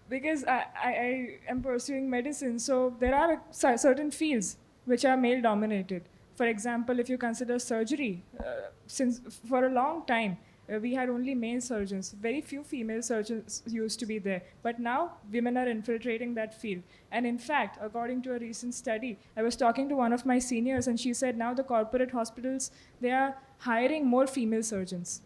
S3: Because I am pursuing medicine, so there are certain fields which are male dominated. For example, if you consider surgery, since for a long time we had only male surgeons, very few female surgeons used to be there. But now women are infiltrating that field. And in fact, according to a recent study, I was talking to one of my seniors and she said now the corporate hospitals, they are hiring more female surgeons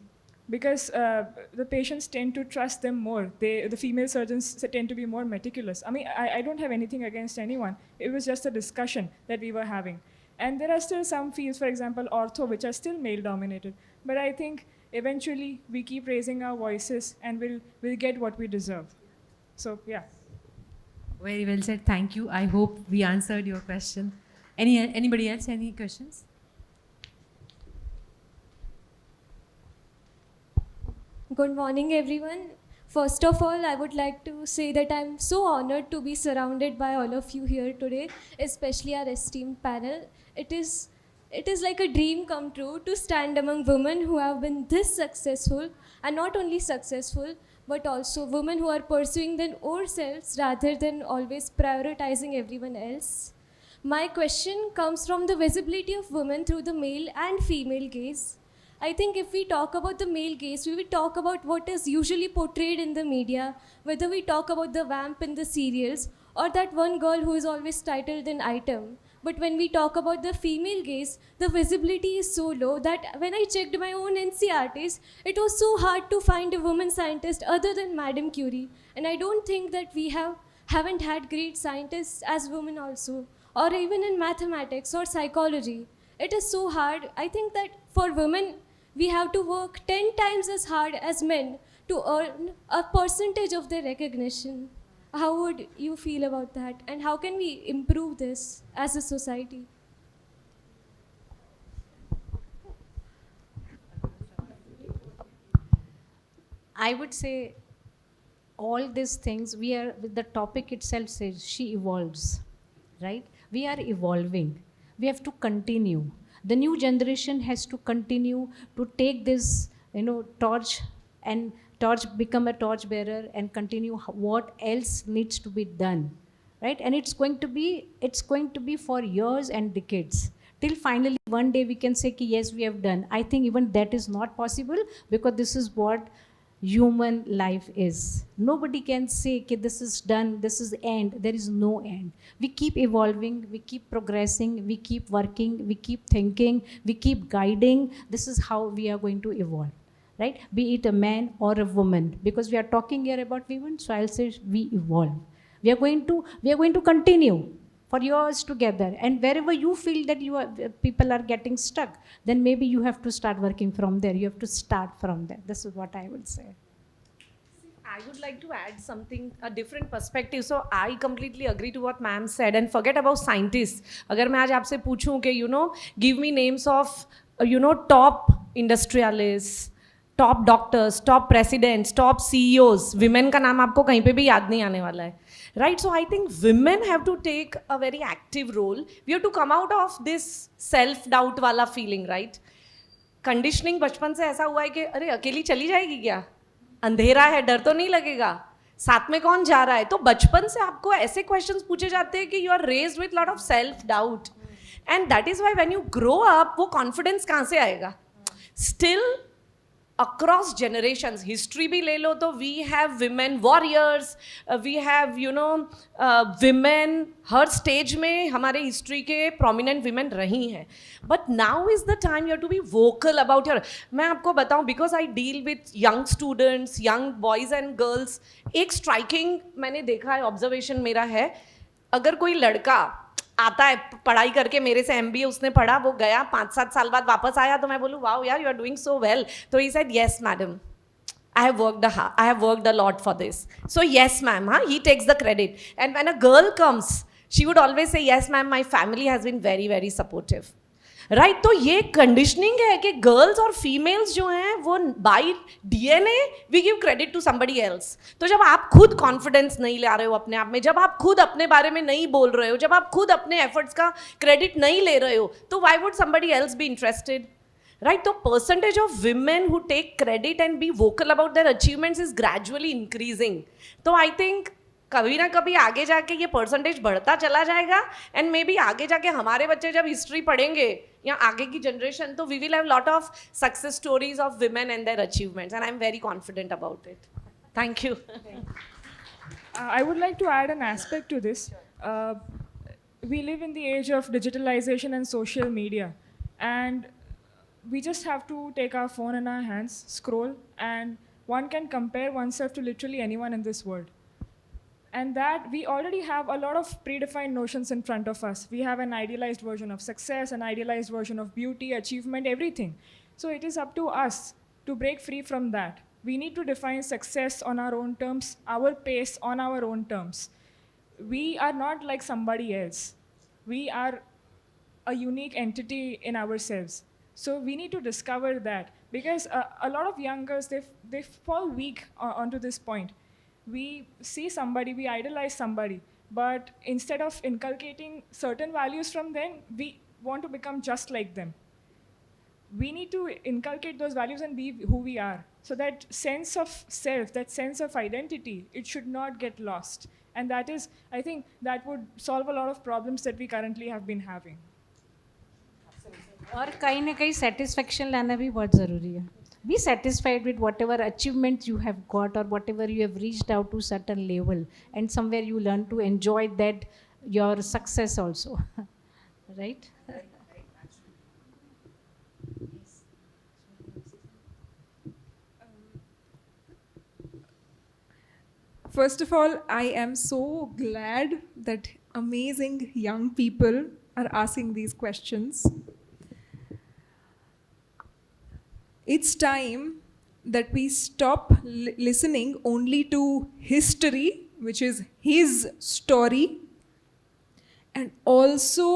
S3: because the patients tend to trust them more. The female surgeons tend to be more meticulous. I mean, I don't have anything against anyone. It was just a discussion that we were having. And there are still some fields, for example, ortho, which are still male dominated. But I think eventually we keep raising our voices and we'll get what we deserve. So, yeah.
S2: Very well said. Thank you. I hope we answered your question. Anybody else? Any questions?
S9: Good morning, everyone. First of all, I would like to say that I'm so honored to be surrounded by all of you here today, especially our esteemed panel. It is like a dream come true to stand among women who have been this successful, and not only successful, but also women who are pursuing their own selves rather than always prioritizing everyone else. My question comes from the visibility of women through the male and female gaze. I think if we talk about the male gaze, we will talk about what is usually portrayed in the media, whether we talk about the vamp in the serials or that one girl who is always titled an item. But when we talk about the female gaze, the visibility is so low that when I checked my own NCRTs, it was so hard to find a woman scientist other than Madame Curie. And I don't think that we haven't had great scientists as women also, or even in mathematics or psychology. It is so hard. I think that for women, we have to work 10 times as hard as men to earn a percentage of their recognition. How would you feel about that? And how can we improve this as a society?
S6: I would say all these things, the topic itself says she evolves, right? We are evolving. We have to continue. The new generation has to continue to take this, torch and become a torch bearer and continue what else needs to be done, right? And it's going to be for years and decades till finally one day we can say ki, yes, we have done. I think even that is not possible because this is what human life is. Nobody can say ki, this is done, this is end. There is no end. We keep evolving, we keep progressing, we keep working, we keep thinking, we keep guiding. This is how we are going to evolve, right? Be it a man or a woman, because we are talking here about women, so I'll say we evolve. We are going to continue for years together, and wherever you feel that people are getting stuck, then maybe you have to start working from there. You have to start from there. This is what I would say.
S5: I would like to add something, a different perspective. So I completely agree to what ma'am said, and forget about scientists. अगर मैं आज आपसे पूछूं कि give me names of top industrialists, top doctors, top presidents, top CEOs, women का नाम आपको कहीं पे भी याद नहीं आने वाला है, right? So I think women have to take a very active role. We have to come out of this self doubt वाला फीलिंग, राइट? कंडीशनिंग बचपन से ऐसा हुआ है कि अरे अकेली चली जाएगी क्या, अंधेरा है, डर तो नहीं लगेगा, साथ में कौन जा रहा है. तो बचपन से आपको ऐसे क्वेश्चंस पूछे जाते हैं कि you are raised with lot of self doubt, and that is why when you grow up वो कॉन्फिडेंस कहाँ से आएगा. स्टिल across generations, history भी ले लो तो we have women warriors, we have women her stage में हमारे history के prominent women रही हैं. But now is the time you have to be vocal about your. मैं आपको बताऊं, because I deal with young students, young boys and girls, एक striking मैंने देखा है, observation मेरा है, अगर कोई लड़का आता है पढ़ाई करके, मेरे से MBA उसने पढ़ा, वो गया 5-7 साल बाद वापस आया, तो मैं बोलूँ वाओ यार, you are doing so well. तो he said yes madam, I have worked a lot for this. So yes ma'am, he takes the credit. And when a girl comes, she would always say yes ma'am, my family has been very very supportive. Right तो ये conditioning है कि girls और females जो हैं वो by DNA we give credit to somebody else. तो जब आप खुद कॉन्फिडेंस नहीं ला रहे हो अपने आप में, जब आप खुद अपने बारे में नहीं बोल रहे हो, जब आप खुद अपने एफर्ट्स का क्रेडिट नहीं ले रहे हो, तो why would somebody else be interested, right? तो percentage of women who take credit and be vocal about their achievements is gradually increasing. तो आई थिंक कभी ना कभी आगे जाके ये परसेंटेज बढ़ता चला जाएगा, एंड मे बी आगे जाके हमारे बच्चे जब हिस्ट्री पढ़ेंगे या आगे की जनरेशन, तो we will have lot of success stories of women and their achievements, and I am very confident about it. Thank you.
S3: I would like to add an aspect to this. We live in the age of digitalization and social media, and we just have to take our phone in our hands, scroll, and one can compare oneself to literally anyone in this world. And that we already have a lot of predefined notions in front of us. We have an idealized version of success, an idealized version of beauty, achievement, everything. So it is up to us to break free from that. We need to define success on our own terms, our pace, on our own terms. We are not like somebody else. We are a unique entity in ourselves. So we need to discover that, because a lot of young girls, they fall weak onto this point. We see somebody, we idolize somebody, but instead of inculcating certain values from them, we want to become just like them. We need to inculcate those values and be who we are, so that sense of self, that sense of identity, it should not get lost. And that is, I think, that would solve a lot of problems that we currently have been having.
S6: और कहीं ना कहीं satisfaction लाना भी बहुत ज़रूरी है. Be satisfied with whatever achievements you have got, or whatever you have reached out to certain level, and somewhere you learn to enjoy that your success also. Right?
S4: First of all, I am so glad that amazing young people are asking these questions. It's time that we stop listening only to history, which is his story, and also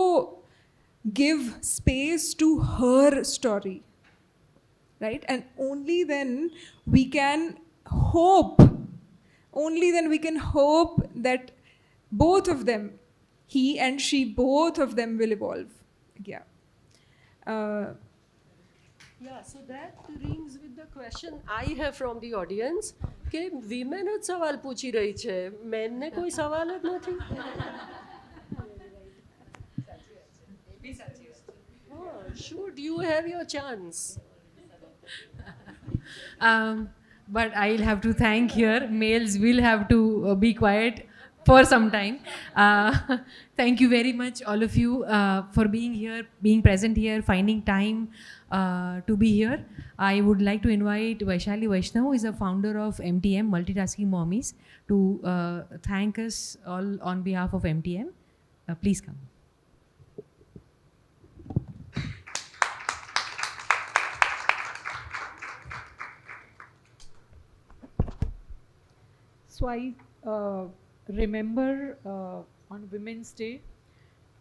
S4: give space to her story, right? And only then we can hope, that both of them, he and she, both of them will evolve. Yeah.
S7: Yeah, so that rings with the question I have from the audience કે women જ સવાલ પૂછી રહી છે, men ને કોઈ સવાલ જ નથી. Should you have your chance?
S2: But I'll have to thank here. Males will have to be quiet for some time. Thank you very much, all of you, for being here, being present here, finding time to be here. I would like to invite Vaishali Vaishnav, who is a founder of MTM, Multitasking Mommies, to thank us all on behalf of MTM. Please come.
S1: So I remember on Women's Day,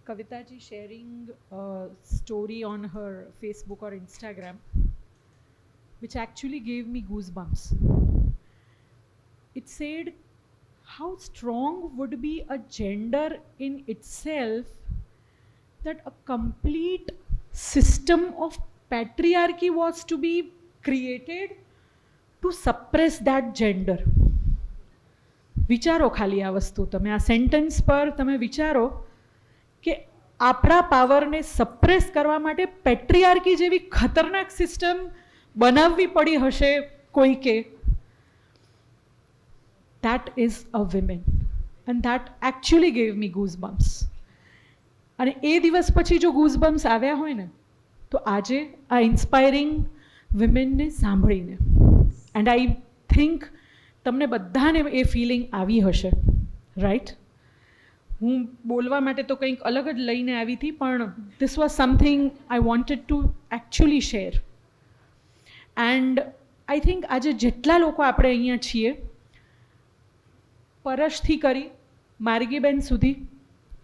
S1: Kavita ji sharing a story on her Facebook or Instagram, which actually gave me goosebumps. It said how strong would be a gender in itself, that a complete system of patriarchy was to be created to suppress that gender. વિચારો ખાલી આ વસ્તુ, તમે આ sentence પર તમે વિચારો કે આપણા પાવરને સપ્રેસ કરવા માટે પેટ્રિયાર્કી જેવી ખતરનાક સિસ્ટમ બનાવવી પડી હશે કોઈકે. That is a woman, and that actually gave me goosebumps. અને એ દિવસ પછી જો goosebumps આવ્યા હોય ને, તો આજે આ ઇન્સ્પાયરિંગ વિમેનને સાંભળીને, એન્ડ આઈ થિંક તમને બધાને એ ફિલિંગ આવી હશે, રાઈટ? હું બોલવા માટે તો કંઈક અલગ જ લઈને આવી હતી, પણ this was something I wanted to actually share. And I think આજે જેટલા લોકો આપણે અહીંયા છીએ, પરશથી કરી માર્ગીબેન સુધી,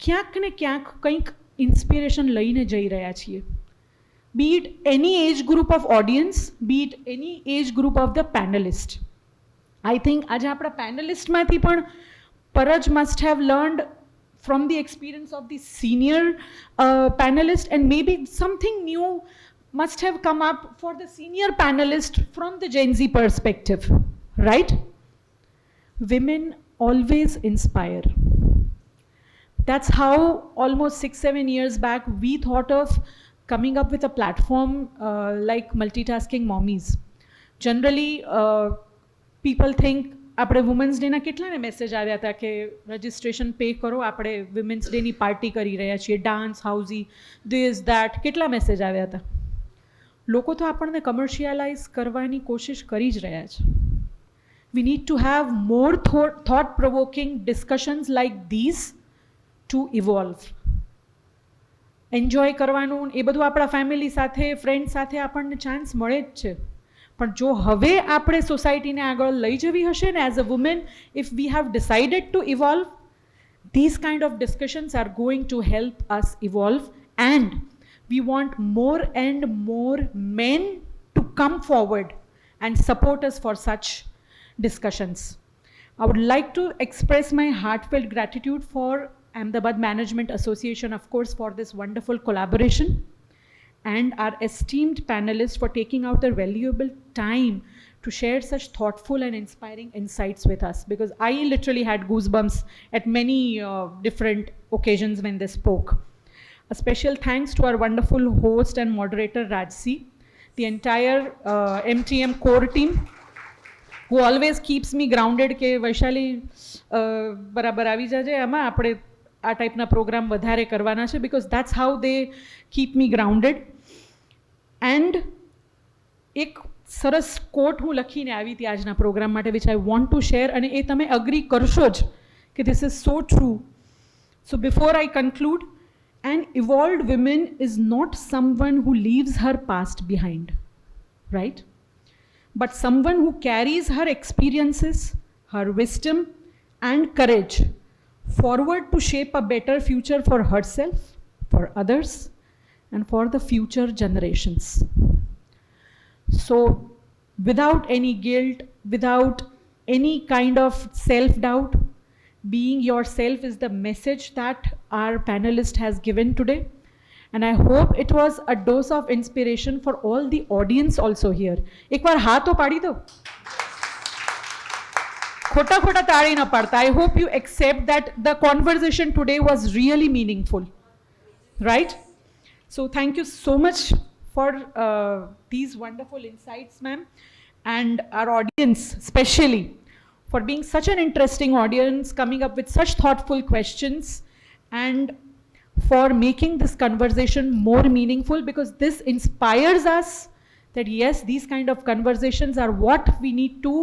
S1: ક્યાંક ને ક્યાંક કંઈક ઇન્સ્પિરેશન લઈને જઈ રહ્યા છીએ. Be it any age group of audience, be it any age group of the panelist. I think આજે આપણા પેનલિસ્ટમાંથી પણ પરજ must have learned from the experience of the senior panelist, and maybe something new must have come up for the senior panelist from the Gen Z perspective, right? Women always inspire. That's how almost 6-7 years back we thought of coming up with a platform like Multitasking Mommies. Generally, people think આપણે women's ડેના કેટલાને message આવ્યા હતા કે registration pay કરો, આપણે women's ડેની party કરી રહ્યા છીએ, dance housie, this that, કેટલા મેસેજ આવ્યા હતા. લોકો તો આપણને કમર્શિયલાઇઝ કરવાની કોશિશ કરી જ રહ્યા છે. We need to have more thought-provoking discussions like these to evolve. Enjoy કરવાનું એ બધું આપણા ફેમિલી સાથે, ફ્રેન્ડ સાથે આપણને ચાન્સ મળે જ છે. પણ જો હવે આપણે સોસાયટીને આગળ લઈ જવી હશે ને, as a women, if we have decided to evolve, these kind of discussions are going to help us evolve, and we want more and more men to come forward and support us for such discussions. I would like to express my heartfelt gratitude for Ahmedabad Management Association, of course, for this wonderful collaboration, and our esteemed panelists for taking out their valuable time to share such thoughtful and inspiring insights with us, because I literally had goosebumps at many different occasions when they spoke. A special thanks to our wonderful host and moderator Rajsi, the entire MTM core team, who always keeps me grounded કે વૈશાલી બરાબર આવી જાજે, આમાં આપણે આ ટાઈપના programme વધારે કરવાના છે, because that's how they keep me grounded. And એક સરસ કોટ હું લખીને આવી હતી આજના પ્રોગ્રામ માટે, which I want to share, અને એ તમે અગ્રી કરશો જ કે this is so true. So before I conclude, an evolved woman is not someone who leaves her past behind, right? But someone who carries her experiences, her wisdom and courage forward to shape a better future for herself, for others, and for the future generations. So without any guilt, without any kind of self-doubt, being yourself is the message that our panelist has given today. And I hope it was a dose of inspiration for all the audience also here. एक बार हाथ तो पाड़ी दो, खोटा खोटा ताड़ी ना पड़ता. I hope you accept that the conversation today was really meaningful, right? So thank you so much for these wonderful insights, ma'am, and our audience especially for being such an interesting audience, coming up with such thoughtful questions, and for making this conversation more meaningful, because this inspires us that yes, these kind of conversations are what we need to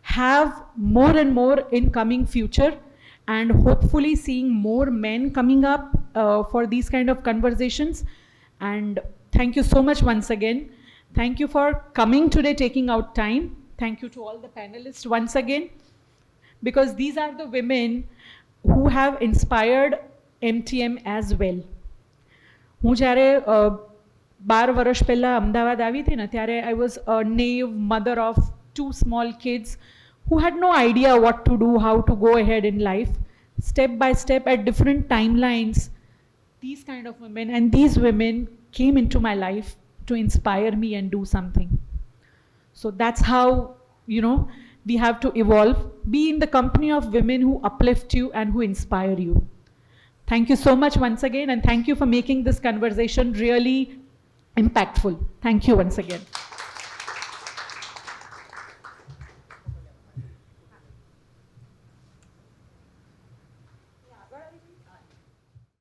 S1: have more and more in coming future, and hopefully seeing more men coming up for these kind of conversations. And thank you so much once again. Thank you for coming today, taking out time. Thank you to all the panelists once again, because these are the women who have inspired MTM as well. હું જ્યારે 12 વર્ષ પહેલાં અમદાવાદ આવી હતી ને ત્યારે I was a naive mother of 2 small kids who had no idea what to do, how to go ahead in life. Step by step at different timelines, these kind of women and these women came into my life to inspire me and do something. So that's how, you know, we have to evolve. Be in the company of women who uplift you and who inspire you. Thank you so much once again, and thank you for making this conversation really impactful. Thank you once again.